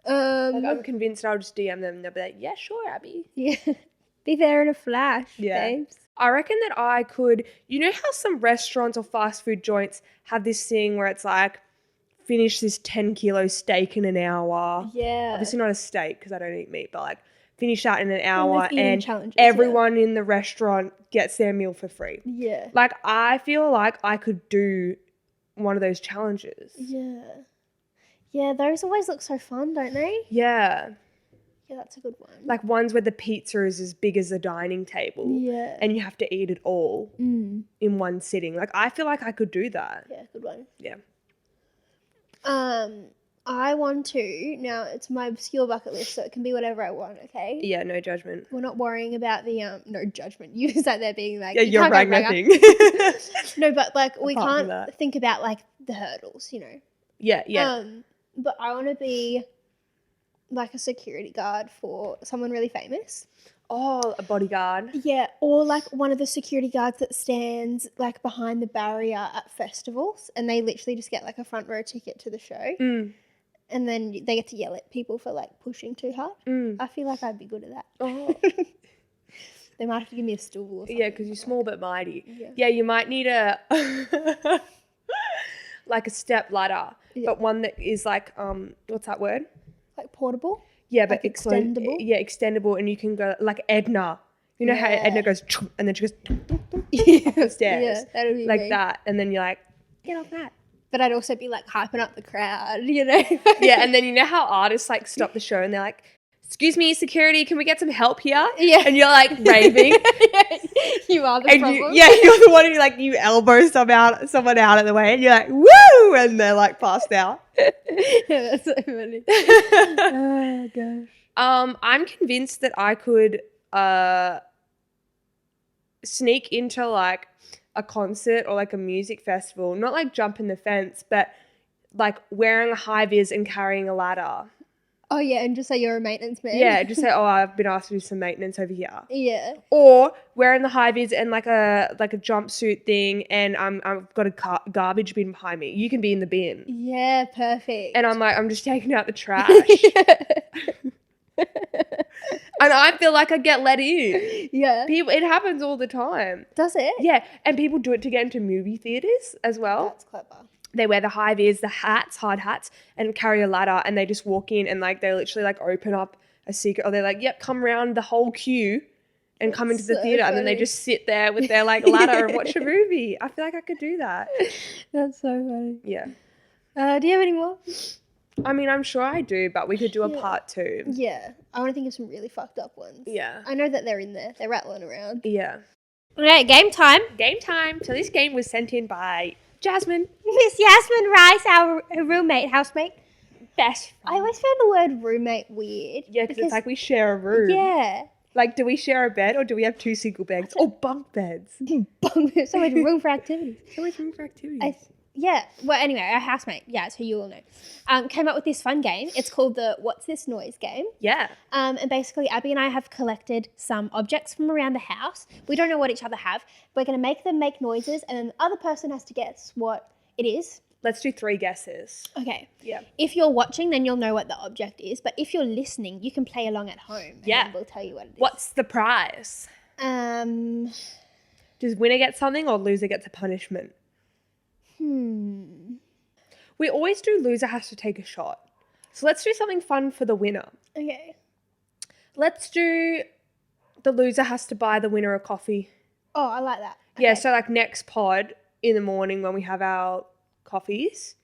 Like I'm convinced I'll just DM them and they'll be like, yeah, sure, Abby. Yeah. Be there in a flash, babes. I reckon that I could, you know how some restaurants or fast food joints have this thing where it's like, finish this 10-kilo steak in an hour. Yeah. Obviously not a steak because I don't eat meat, but like finish that in an hour and challenges, everyone in the restaurant gets their meal for free. Yeah. Like I feel like I could do one of those challenges. Yeah. Yeah, those always look so fun, don't they? Yeah. Yeah, that's a good one. Like ones where the pizza is as big as the dining table. Yeah. And you have to eat it all in one sitting. Like I feel like I could do that. Yeah, good one. Yeah. I want to, now it's my obscure bucket list, so it can be whatever I want, okay? Yeah, no judgment. We're not worrying about the, no judgment. You sat there being like, Yeah, you you're can't go right, Ragga. nothing. No, but like we Apart from can't that. think about like the hurdles, you know? Yeah. But I want to be like a security guard for someone really famous. Oh, a bodyguard. Yeah, or like one of the security guards that stands like behind the barrier at festivals and they literally just get like a front row ticket to the show. And then they get to yell at people for like pushing too hard. I feel like I'd be good at that. Oh. They might have to give me a stool or something. Yeah, because you're small but mighty. Yeah. Yeah, you might need a like a step ladder, but one that is like what's that word? Like portable? Yeah, but Like extendable? Yeah, extendable, and you can go like Edna. You know how Edna goes and then she goes up the stairs. Yeah, that would be like me. that, and then you're like, get off that. But I'd also be like hyping up the crowd, you know? Yeah, and then you know how artists like stop the show and they're like, excuse me, security, can we get some help here? Yeah. And you're like raving. You are the And problem. you're the one who like you elbow someone out of the way and you're like, woo! And they're like passed out. Yeah, that's so funny. Oh, gosh. I'm convinced that I could sneak into like a concert or like a music festival, not like jumping the fence, but like wearing a high vis and carrying a ladder. Oh, yeah, and just say you're a maintenance man. Yeah, just say, oh, I've been asked to do some maintenance over here. Yeah. Or wearing the high vis and like a jumpsuit thing, and I've got a garbage bin behind me. You can be in the bin. Yeah, perfect. And I'm just taking out the trash. And I feel like I get let in. Yeah. It happens all the time. Does it? Yeah, and people do it to get into movie theaters as well. That's clever. They wear the high vis, the hats, hard hats, and carry a ladder, and they just walk in and like they literally like open up a secret, or they're like, yep, come around the whole queue and come into the so theater, and then they funny. just sit there with their like ladder and watch a movie. I feel like I could do that. That's so funny. Yeah. Do you have any more? I mean, I'm sure I do, but we could do a part 2. Yeah. I want to think of some really fucked up ones. Yeah. I know that they're in there. They're rattling around. Yeah. Okay, game time. Game time. So this game was sent in by Jasmine. Miss Yasmin Rice, our roommate, housemate. Best. I always found the word roommate weird. Yeah, because it's like we share a room. Yeah. Like, do we share a bed or do we have 2 single beds? Or bunk beds? So much room for activities. So much room for activities. Yeah. Well, anyway, our housemate, yeah, so you all know, came up with this fun game. It's called the What's This Noise game. Yeah. And basically, Abby and I have collected some objects from around the house. We don't know what each other have. We're going to make them make noises, and then the other person has to guess what it is. Let's do 3 guesses. Okay. Yeah. If you're watching, then you'll know what the object is. But if you're listening, you can play along at home. Yeah. And we'll tell you what it is. What's the prize? Does winner get something or loser gets a punishment? We always do loser has to take a shot. So let's do something fun for the winner. Okay. Let's do the loser has to buy the winner a coffee. Oh, I like that. Okay. Yeah, so like next pod in the morning when we have our coffees,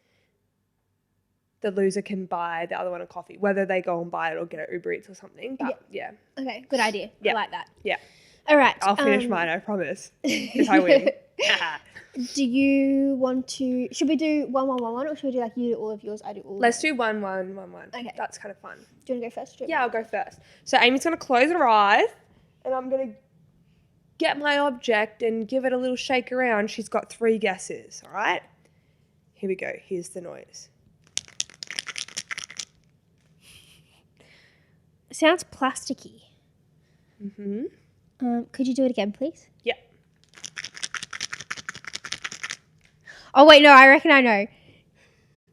the loser can buy the other one a coffee, whether they go and buy it or get it Uber Eats or something. But yeah. Okay, good idea. Yeah. I like that. Yeah. All right. I'll finish mine, I promise. If I win. Do you want to... Should we do 1, 1, 1, 1, or should we do like you do all of yours, I do all Let's of do 1, 1, 1, 1. Okay. That's kind of fun. Do you want to go first? Yeah, I'll go first. So Amy's going to close her eyes and I'm going to get my object and give it a little shake around. She's got 3 guesses, all right? Here we go. Here's the noise. It sounds plasticky. Mm-hmm. Could you do it again, please? Yeah. Oh, wait, no, I reckon I know.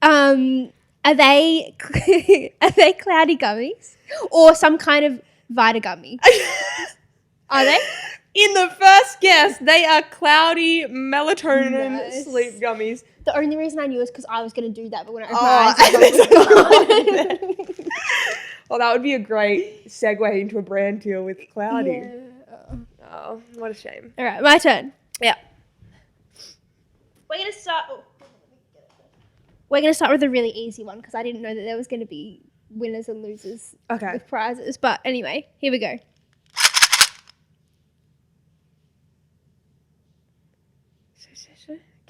Are they cloudy gummies? Or some kind of Vita gummy? Are they? In the first guess, they are cloudy melatonin sleep gummies. The only reason I knew is because I was going to do that, but when I opened my eyes, well, that would be a great segue into a brand deal with Cloudy. Yeah. Oh, what a shame. All right, my turn. Yeah. We're going to start... We're going to start with a really easy one because I didn't know that there was going to be winners and losers with prizes. But anyway, here we go.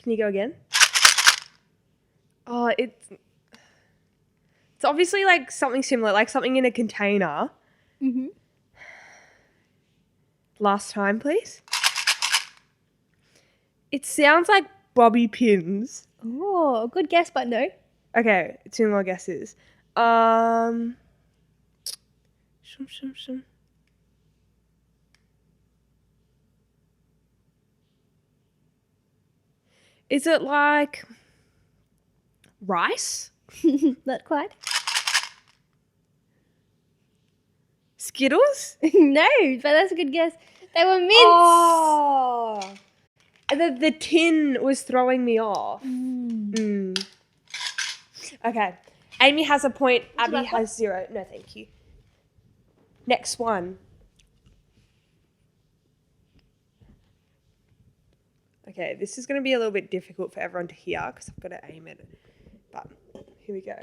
Can you go again? Oh, it's obviously like something similar, like something in a container. Mm-hmm. Last time, please. It sounds like bobby pins. Oh, good guess, but no. Okay, 2 more guesses. Is it like rice? Not quite. Skittles? No, but that's a good guess. They were mints. Oh. The tin was throwing me off. Okay. Amy has a point. Abby has 0. No, thank you. Next one. Okay, this is going to be a little bit difficult for everyone to hear because I've got to aim it. But here we go.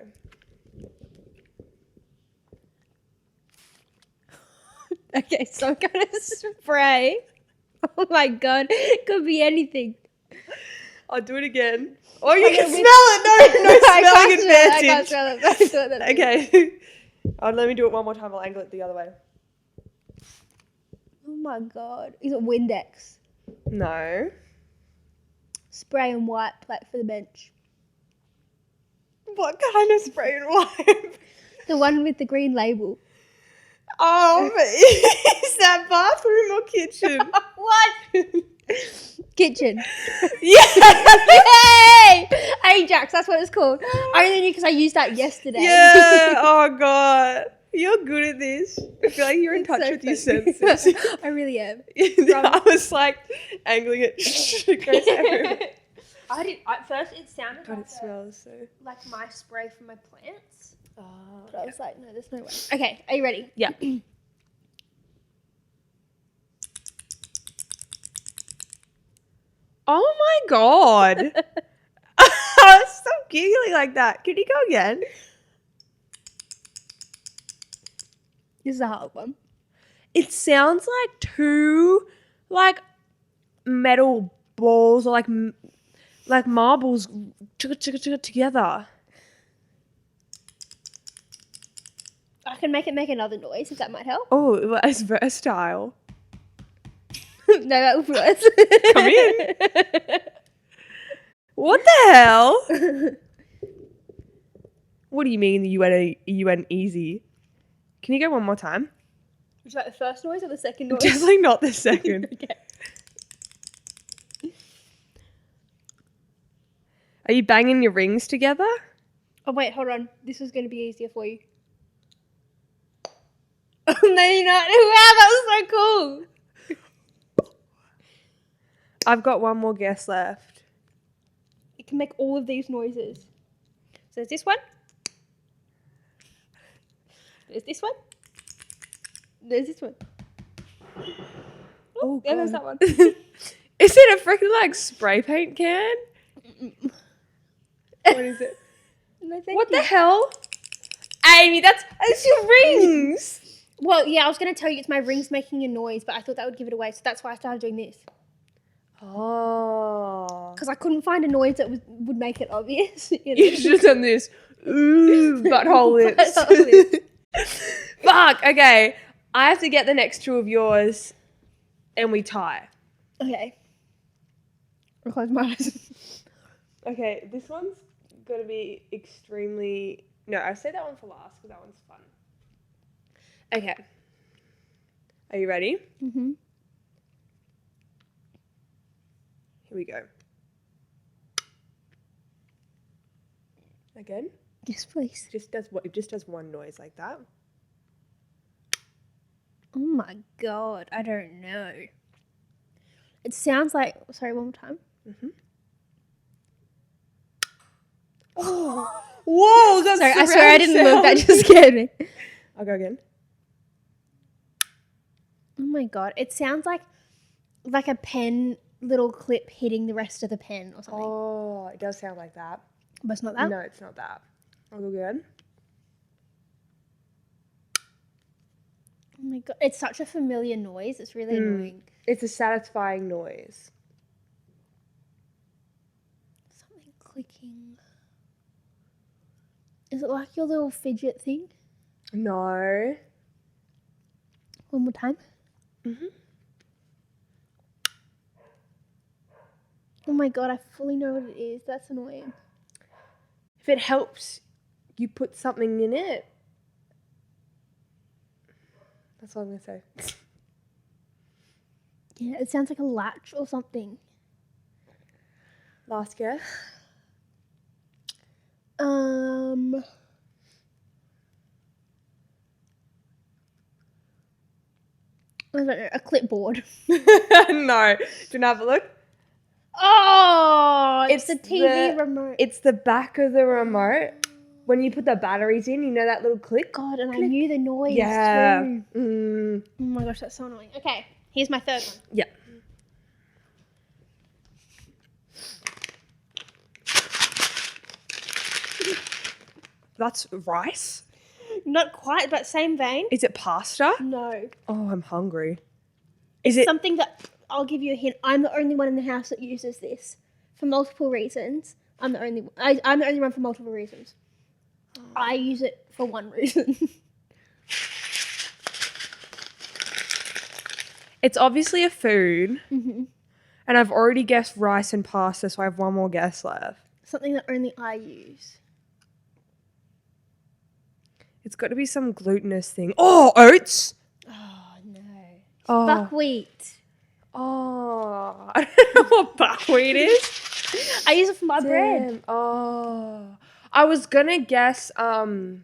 Okay, so I'm going to spray. Oh my God. It could be anything. I'll do it again. Oh, you can smell it. No smelling advantage. I can't smell it. Okay. Let me do it one more time. I'll angle it the other way. Oh my God. Is it Windex? No. Spray and wipe, like for the bench. What kind of spray and wipe? The one with the green label. Is that bathroom or kitchen? What? Kitchen. Yeah. Yay! Ajax, that's what it's called. I only knew because I used that yesterday. Yeah. Oh God. You're good at this. I feel like you're in touch with your senses. I really am. I was like angling it. It goes everywhere. At first it sounded God, it smells so. like my spray for my plants. Oh, But I was like, no, there's no way. Okay, are you ready? yeah. Oh my God. Stop giggling like that. Can you go again? This is a hard one. It sounds like 2 like metal balls or like marbles together. I can make it make another noise if that might help. Oh, it's versatile. No, that was worse. Come in. What the hell? What do you mean you went easy? Can you go one more time? Would you like the first noise or the second noise? Definitely not the second. Okay. Are you banging your rings together? Oh, wait, hold on. This was going to be easier for you. Oh, no, you're not. Wow, that was so cool. I've got one more guess left. It can make all of these noises. So there's this one. There's this one. There's this one. Oh, yeah, there's God. that one. Is it a freaking like spray paint can? What is it? No, thank What you. the hell? Amy, that's your rings. Well, yeah, I was going to tell you it's my rings making a noise, but I thought that would give it away, so that's why I started doing this. Oh. Because I couldn't find a noise that would make it obvious. You know? You should have done this. Ooh, butthole lips. Butthole lips. Fuck, okay. I have to get the next two of yours and we tie. Okay. I'll close my eyes. Okay, this one's going to be extremely... No, I'll say that one for last because that one's fun. Okay. Are you ready? Mm-hmm. Here we go. Again? Yes, please. It just does one noise like that. Oh my god, I don't know. It sounds like... Sorry, one more time. Mm-hmm. Oh. Whoa, that's Sorry, I swear I didn't look. That just scared me. I'll go again. Oh my god, it sounds like a pen little clip hitting the rest of the pen or something. Oh, it does sound like that. But it's not that? No, it's not that. I'll go again. Oh my god, it's such a familiar noise. It's really annoying. It's a satisfying noise. Something clicking. Is it like your little fidget thing? No. One more time. Mm-hmm. Oh my god, I fully know what it is. That's annoying. If it helps you put something in it. That's all I'm going to say. Yeah, it sounds like a latch or something. Last guess. I don't know, a clipboard. No. Do you want to have a look? Oh, it's the TV remote. It's the back of the remote. When you put the batteries in, you know that little click? God, and click. I knew the noise Yeah. too. Oh my gosh, that's so annoying. Okay, here's my third one. Yeah. That's rice? Not quite, but same vein. Is it pasta? No. Oh, I'm hungry. Is it? Something that, I'll give you a hint. I'm the only one in the house that uses this for multiple reasons. I'm the only one for multiple reasons. I use it for one reason. It's obviously a food. Mm-hmm. And I've already guessed rice and pasta, so I have one more guess left. Something that only I use. It's got to be some glutinous thing. Oh, oats! Oh, no. Oh. Buckwheat. Oh, I don't know what buckwheat is. I use it for my bread. Damn. Oh, I was gonna guess like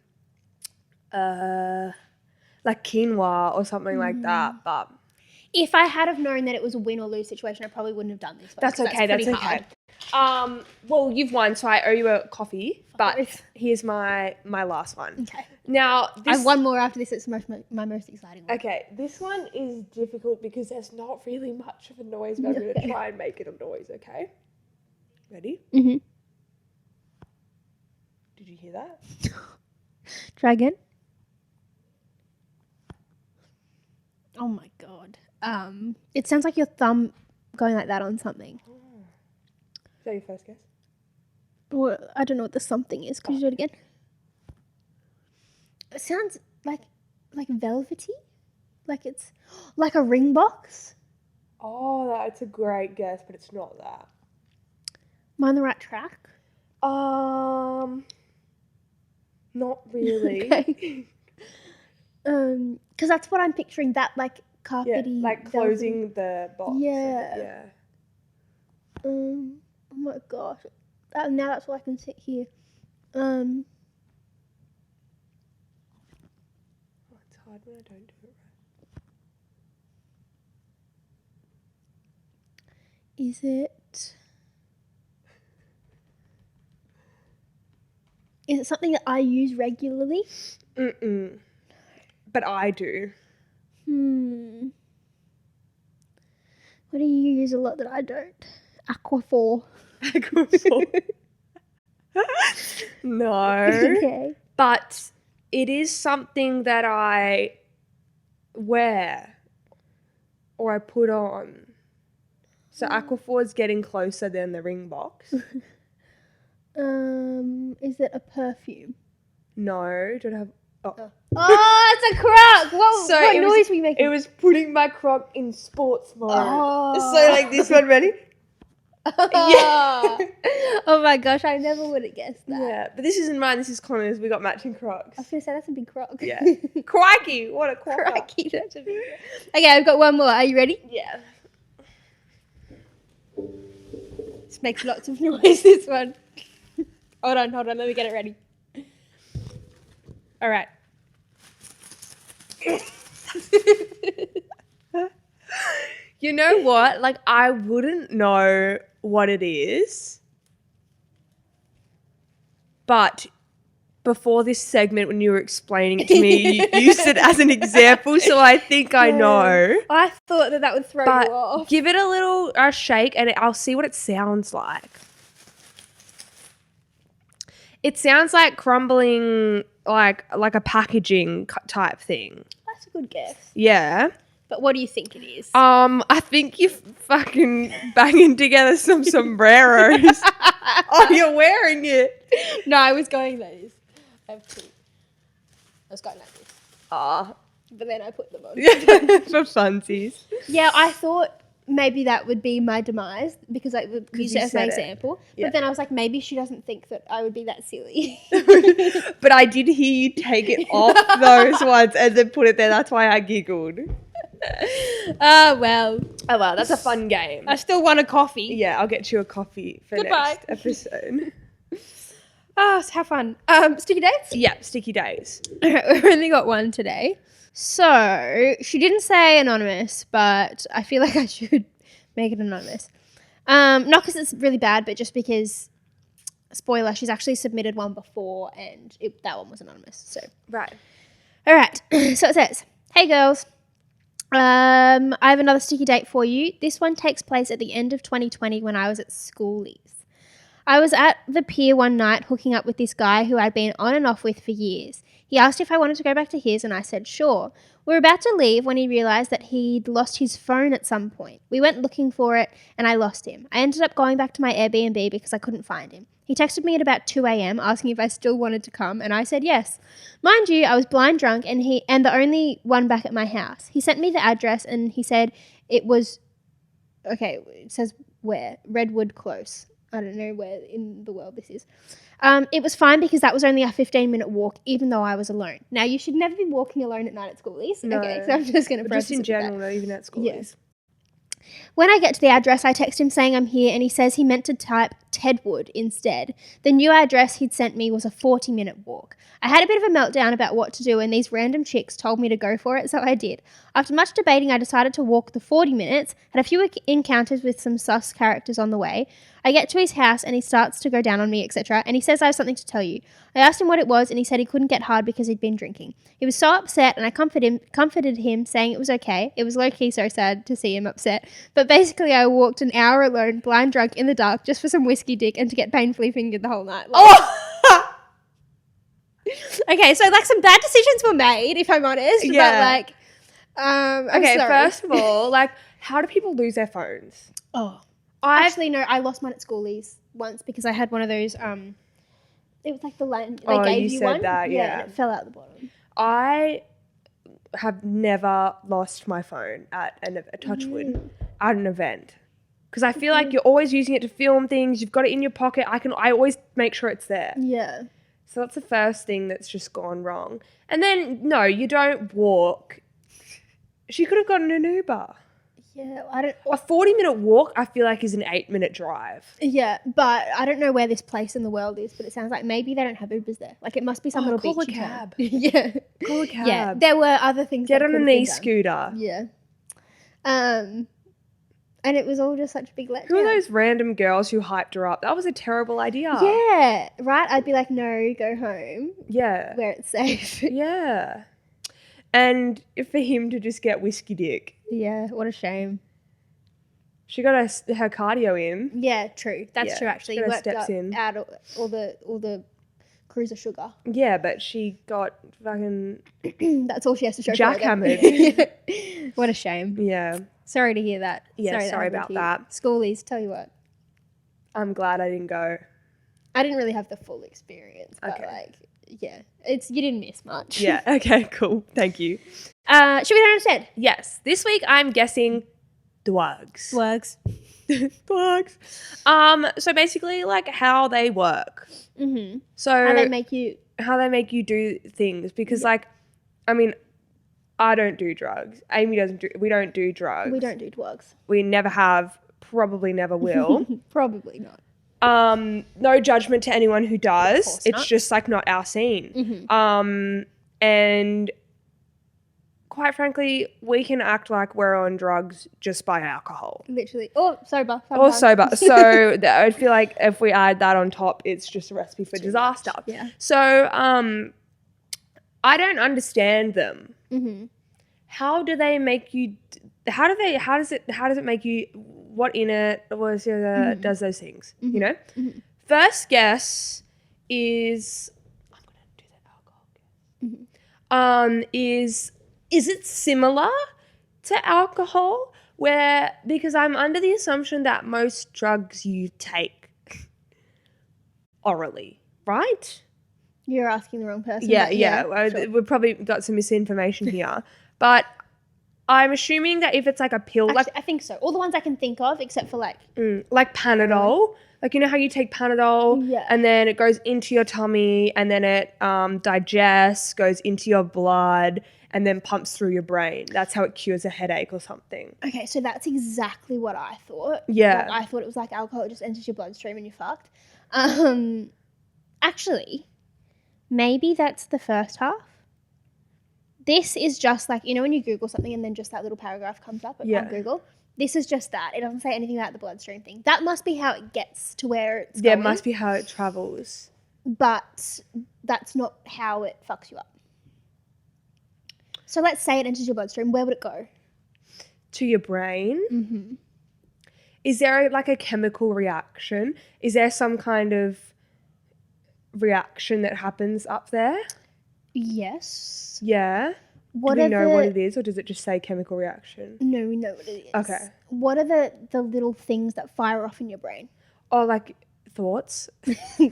quinoa or something like that, but If I had have known that it was a win or lose situation, I probably wouldn't have done this. that's okay. That's pretty okay. Well, you've won, so I owe you a coffee. But Both. here's my last one. Okay. Now, I have one more after this. It's my most exciting one. Okay, this one is difficult because there's not really much of a noise, but I'm going to try and make it a noise, okay? Ready? Mm-hmm. Did you hear that? Try again. Oh my god. It sounds like your thumb going like that on something. Is that your first guess? Well, I don't know what the something is. Could you do it again? It sounds like velvety. Like it's like a ring box. Oh, that's a great guess, but it's not that. Am I on the right track? Not really. Okay. Because that's what I'm picturing. That like carpety. Yeah, like closing the box. Yeah. Yeah. Oh my gosh. Now that's all I can sit here. Oh, it's hard when I don't do it right. Is it something that I use regularly? Mm-mm. But I do. What do you use a lot that I don't? Aquaphor. No. Okay. But it is something that I wear or I put on. So Aquaphor's getting closer than the ring box. Is it a perfume? No. Do I have... Oh, it's a croc! What noise were you making? It was putting my croc in sports mode. Oh. So like this one, ready? Yeah. Oh my gosh, I never would have guessed that. Yeah, but this isn't mine, this is Connor's. We got matching crocs. I was going to say, that's a big croc. Yeah. Crikey, what a croc. Crikey, that's a big croc. Okay, I've got one more. Are you ready? Yeah. This makes lots of noise, this one. Hold on, let me get it ready. All right. You know what? Like, I wouldn't know what it is. But before this segment, when you were explaining it to me, you used it as an example, so I think I know. I thought that would throw But you off. give it a little shake and I'll see what it sounds like. It sounds like crumbling, like a packaging type thing. That's a good guess. Yeah. But what do you think it is? I think you're fucking banging together some sombreros. Oh, you're wearing it. No, I was going like this. I have two. I was going like this. But then I put them on. For funsies. Yeah, I thought maybe that would be my demise because I would use it as my example. Yeah. But then I was like, maybe she doesn't think that I would be that silly. But I did hear you take it off those ones and then put it there. That's why I giggled. Oh, well. Oh, well, that's a fun game. I still want a coffee. Yeah, I'll get you a coffee for Goodbye. next episode. Oh, have fun. Sticky dates? Yeah, sticky days. We've only got one today. So, she didn't say anonymous, but I feel like I should make it anonymous. Not because it's really bad, but just because, spoiler, she's actually submitted one before and that one was anonymous. So, Right. all right. So it says, hey girls. I have another sticky date for you. This one takes place at the end of 2020 when I was at schoolies. I was at the pier one night hooking up with this guy who I'd been on and off with for years. He asked if I wanted to go back to his and I said sure. We were about to leave when he realised that he'd lost his phone at some point. We went looking for it and I lost him. I ended up going back to my Airbnb because I couldn't find him. He texted me at about 2 a.m. asking if I still wanted to come and I said yes. Mind you, I was blind drunk and the only one back at my house. He sent me the address and he said it was, okay, it says where? Redwood Close. I don't know where in the world this is. It was fine because that was only a 15-minute walk, even though I was alone. Now, you should never be walking alone at night at schoolies. No. Okay, so I'm just going to Just in general, not even at school. Yeah. When I get to the address, I text him saying I'm here and he says he meant to type Tedwood instead. The new address he'd sent me was a 40-minute walk. I had a bit of a meltdown about what to do and these random chicks told me to go for it, so I did. After much debating, I decided to walk the 40 minutes, had a few encounters with some sus characters on the way. I get to his house and he starts to go down on me, etc. And he says I have something to tell you. I asked him what it was and he said he couldn't get hard because he'd been drinking. He was so upset and I comforted him saying it was okay. It was low-key so sad to see him upset. But basically I walked an hour alone, blind drunk in the dark, just for some whiskey dick and to get painfully fingered the whole night. Okay, so like some bad decisions were made, if I'm honest. Yeah. But like, I'm Okay, sorry. first of all, like, how do people lose their phones? Actually, no, I lost mine at schoolies once because I had one of those, it was like the line, they gave you you said one. that, yeah. And it fell out the bottom. I have never lost my phone at a Touchwood at an event. Because I feel like you're always using it to film things. You've got it in your pocket. I always make sure it's there. Yeah. So that's the first thing that's just gone wrong. And then, no, you don't walk. She could have gotten an Uber. Yeah, A 40-minute walk, I feel like, is an 8-minute drive. Yeah, but I don't know where this place in the world is, but it sounds like maybe they don't have Ubers there. Like it must be some little call a beachy town. cab. Yeah. Call a cab. Yeah, there were other things. Get that on could an have been e-scooter. done. Yeah. And it was all just such a big letdown. Who are those random girls who hyped her up? That was a terrible idea. Yeah, right? I'd be like, no, go home. Yeah. Where it's safe. Yeah. And for him to just get whiskey dick. Yeah, what a shame. She got her cardio in. Yeah, true. That's true, actually. She You got her worked steps in. out all the cruiser sugar. Yeah, but she got fucking That's all she has to show jackhammered. for it. What a shame. Yeah. Sorry to hear that. Yeah, sorry happened about to you. that. Schoolies, tell you what. I'm glad I didn't go. I didn't really have the full experience, but Okay. you didn't miss much. Yeah, okay, cool. Thank you. Should we go instead? Yes, this week I'm guessing drugs. Slugs. Drugs. So basically like how they work. Mm-hmm. So How they make you do things because like, I mean, I don't do drugs. Amy doesn't do, we don't do drugs. We don't do drugs. We never have, probably never will. Probably not. No judgment to anyone who does. course It's not. just like not our scene. Mm-hmm. And quite frankly, we can act like we're on drugs just by alcohol. Literally. Or sober. Or sometimes. sober. So I feel like if we add that on top, it's just a recipe for disaster. Yeah. So I don't understand them. Mm-hmm. How do they make you? How does it make you? What in it does those things? You know. Mm-hmm. First guess is I'm gonna do that alcohol guess. Is it similar to alcohol? Because I'm under the assumption that most drugs you take orally, right? You're asking the wrong person. Yeah, but yeah. sure. We've probably got some misinformation here. But I'm assuming that if it's like a pill, Actually, I think so. All the ones I can think of, except for like like Panadol, like you know how you take Panadol Yeah. and then it goes into your tummy and then it digests, goes into your blood and then pumps through your brain. That's how it cures a headache or something. Okay, so that's exactly what I thought. Yeah. Like, I thought it was like alcohol, it just enters your bloodstream and you're fucked. Actually, maybe that's the first half. This is just like, you know when you Google something and then just that little paragraph comes up on Google? This is just that. It doesn't say anything about the bloodstream thing. That must be how it gets to where it's Yeah, going. it must be how it travels. But that's not how it fucks you up. So let's say it enters your bloodstream. Where would it go? To your brain? Mm-hmm. Is there like a chemical reaction? Is there some kind of reaction that happens up there? Yes. Yeah. What Do we are know the... what it is or does it just say chemical reaction? No, we know what it is. Okay. What are the little things that fire off in your brain? Oh, like thoughts?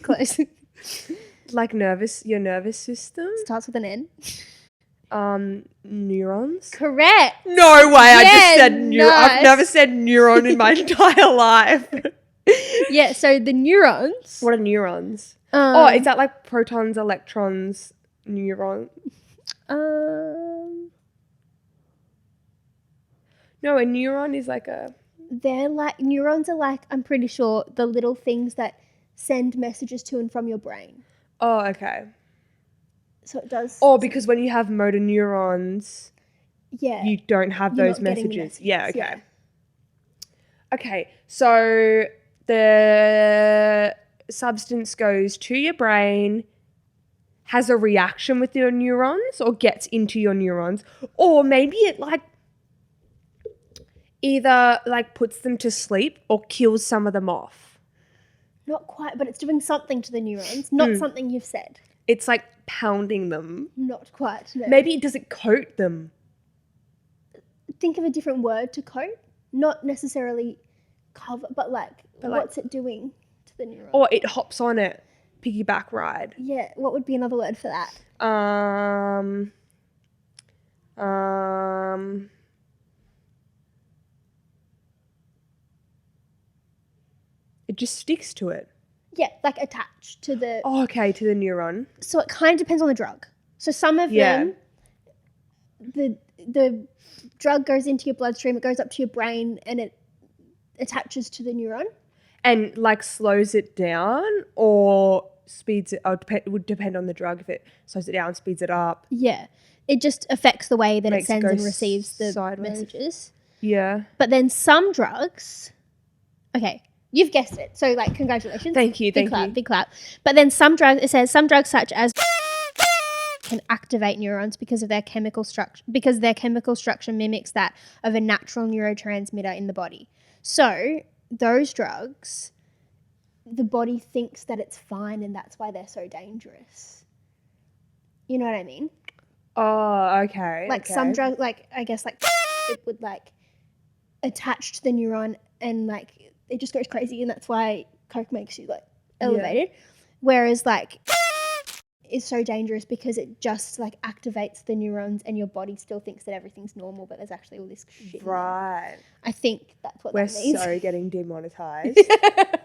Close. Like your nervous system? Starts with an N. Neurons? Correct. No way, I just Yeah, said neuron. nice. I've never said neuron in my entire life. Yeah, so the neurons. What are neurons? Oh, Is that like protons, electrons, neuron? No, a neuron is like a... They're like, neurons are like, I'm pretty sure, the little things that send messages to and from your brain. Oh, okay. So it does. Or because when you have motor neurons, Yeah. you don't have You're those not getting the messages. Yeah, messages, okay. yeah. Okay, so the substance goes to your brain, has a reaction with your neurons or gets into your neurons, or maybe it like either like puts them to sleep or kills some of them off. Not quite, but it's doing something to the neurons. Not something you've said. It's like pounding them. Not quite. No. Maybe does it coat them? Think of a different word to coat. Not necessarily cover, but what's it doing to the neuron? Or it hops on it. Piggyback ride. Yeah, what would be another word for that? It just sticks to it. Yeah, like attached to the... Oh, okay, to the neuron. So it kind of depends on the drug. So some of them, the drug goes into your bloodstream, it goes up to your brain, and it attaches to the neuron. And like slows it down or speeds it, it would depend on the drug. If it slows it down, speeds it up. Yeah. It just affects the way that it Makes it sends go and receives the sideways. messages. Yeah. But then some drugs, okay, you've guessed it. So like, congratulations. Thank you. Big clap. But then some drugs, it says some drugs such as can activate neurons because of their chemical structure, because their chemical structure mimics that of a natural neurotransmitter in the body. So those drugs, the body thinks that it's fine, and that's why they're so dangerous. You know what I mean? Oh, okay. Like some drugs, like I guess like it would like attach to the neuron, and like it just goes crazy, and that's why coke makes you like elevated. Yeah. Whereas like is so dangerous because it just like activates the neurons, and your body still thinks that everything's normal, but there's actually all this shit. Right. I think that's what we're that means. so getting demonetized.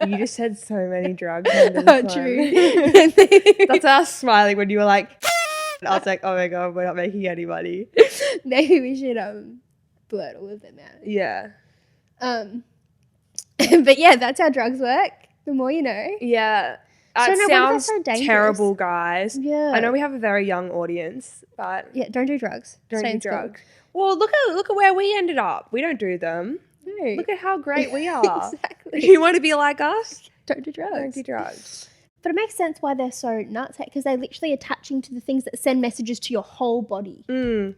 You just said so many drugs. True. That's us smiling when you were like. I was like, oh my god, we're not making any money. Maybe we should blurt all of them out. Yeah. But yeah, that's how drugs work. The more you know. Yeah. So it sounds terrible, guys. Yeah. I know we have a very young audience, but yeah, don't do drugs. Don't do drugs. Well, look at where we ended up. We don't do them. No. Look at how great we are. Exactly. You want to be like us? Don't do drugs. Don't do drugs. But it makes sense why they're so nuts, because they're literally attaching to the things that send messages to your whole body. And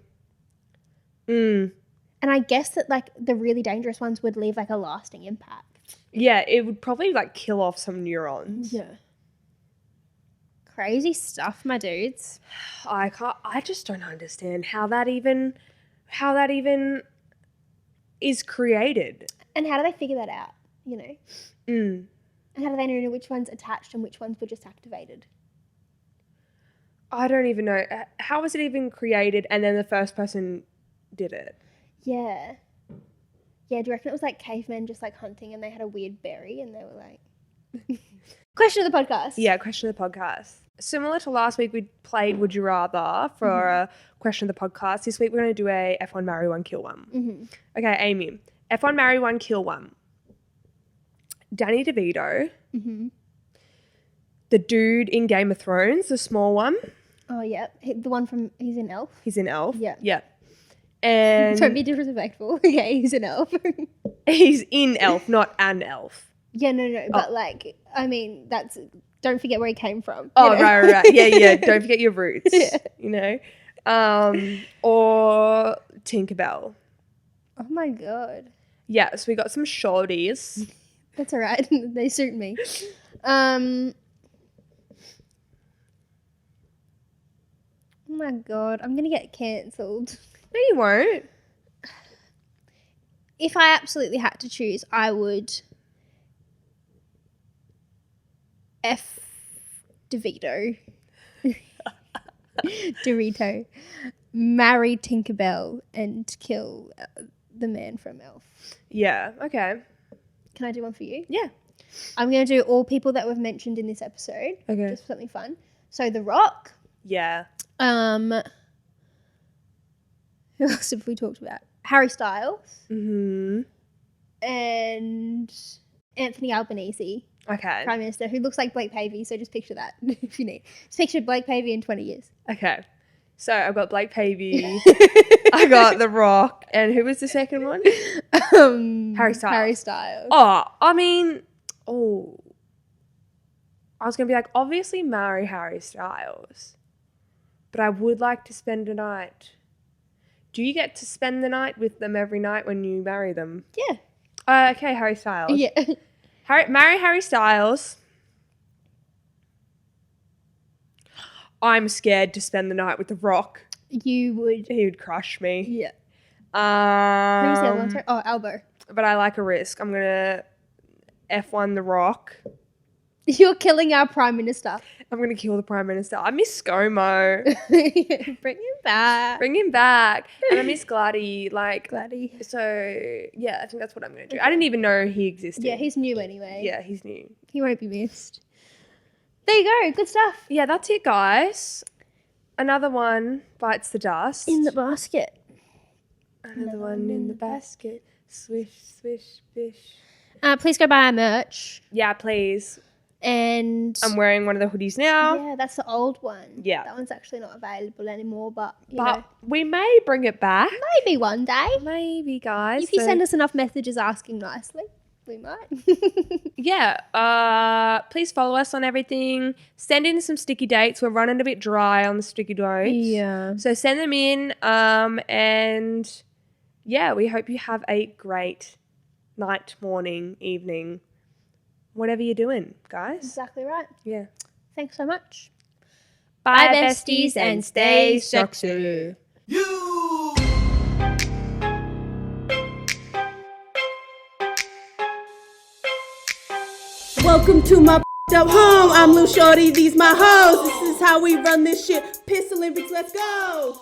I guess that like the really dangerous ones would leave like a lasting impact. Yeah, it would probably like kill off some neurons. Yeah. Crazy stuff, my dudes. I just don't understand how that even is created. And how do they figure that out, you know? And how do they know which one's attached and which ones were just activated? I don't even know. How was it even created and then the first person did it? Yeah. Yeah, do you reckon it was like cavemen just like hunting and they had a weird berry and they were like... Question of the podcast. Yeah, question of the podcast. Similar to last week, we played Would You Rather for a question of the podcast. This week we're going to do a F1 Marry One Kill One. Okay, Amy. F1 Marry One Kill One. Danny DeVito. The dude in Game of Thrones, the small one. Oh, yeah. The one from, he's in Elf. He's in Elf. Yeah. Yeah. And don't be disrespectful. Okay, he's an elf. He's in Elf, not an elf. Yeah, no. But like, I mean, that's, don't forget where he came from. Oh, right. Yeah. Don't forget your roots, you know. Or Tinkerbell. Oh my God. Yeah, so we got some shorties. That's all right. They suit me. Oh my God. I'm going to get cancelled. No, you won't. If I absolutely had to choose, I would F DeVito. Dorito. Marry Tinkerbell and kill the man from Elf. Yeah, okay. Can I do one for you? Yeah. I'm going to do all people that we've mentioned in this episode. Okay. Just for something fun. So The Rock. Yeah. Who else have we talked about? Harry Styles. Mm-hmm. And Anthony Albanese. Okay. Prime Minister, who looks like Blake Pavey, so just picture that if you need. Just picture Blake Pavey in 20 years. Okay. So I've got Blake Pavey. I got The Rock. And who was the second one? Harry Styles. Harry Styles. Oh, I mean, I was going to be like, obviously marry Harry Styles. But I would like to spend a night. Do you get to spend the night with them every night when you marry them? Yeah. Okay, Harry Styles. Yeah. Marry Harry Styles. I'm scared to spend the night with The Rock. You would. He would crush me. Yeah. Who's the other one? Sorry? Oh, Albo. But I like a risk. I'm going to F1 The Rock. You're killing our Prime Minister. I'm going to kill the Prime Minister. I miss ScoMo. Bring him back. Bring him back. And I miss Gladdy. Gladdy. So, yeah, I think that's what I'm going to do. I didn't even know he existed. Yeah, he's new anyway. Yeah, he's new. He won't be missed. There you go. Good stuff. Yeah, that's it, guys. Another one bites the dust. In the basket. Another one in the basket. Swish, swish, bish. Please go buy our merch. Yeah, please. And I'm wearing one of the hoodies now. yeah, that's the old one. Yeah. That one's actually not available anymore, but you know, We may bring it back. maybe one day. Maybe, guys. If you send us enough messages asking nicely, we might. Yeah. Please follow us on everything. Send in some sticky dates. We're running a bit dry on the sticky dates. Yeah. So send them in. And yeah, we hope you have a great night, morning, evening, whatever you're doing, guys. Exactly right. Yeah. Thanks so much. Bye, besties, and stay sexy. Welcome to my up home. I'm Lil Shorty, these my hoes. This is how we run this shit. Piss Olympics, let's go.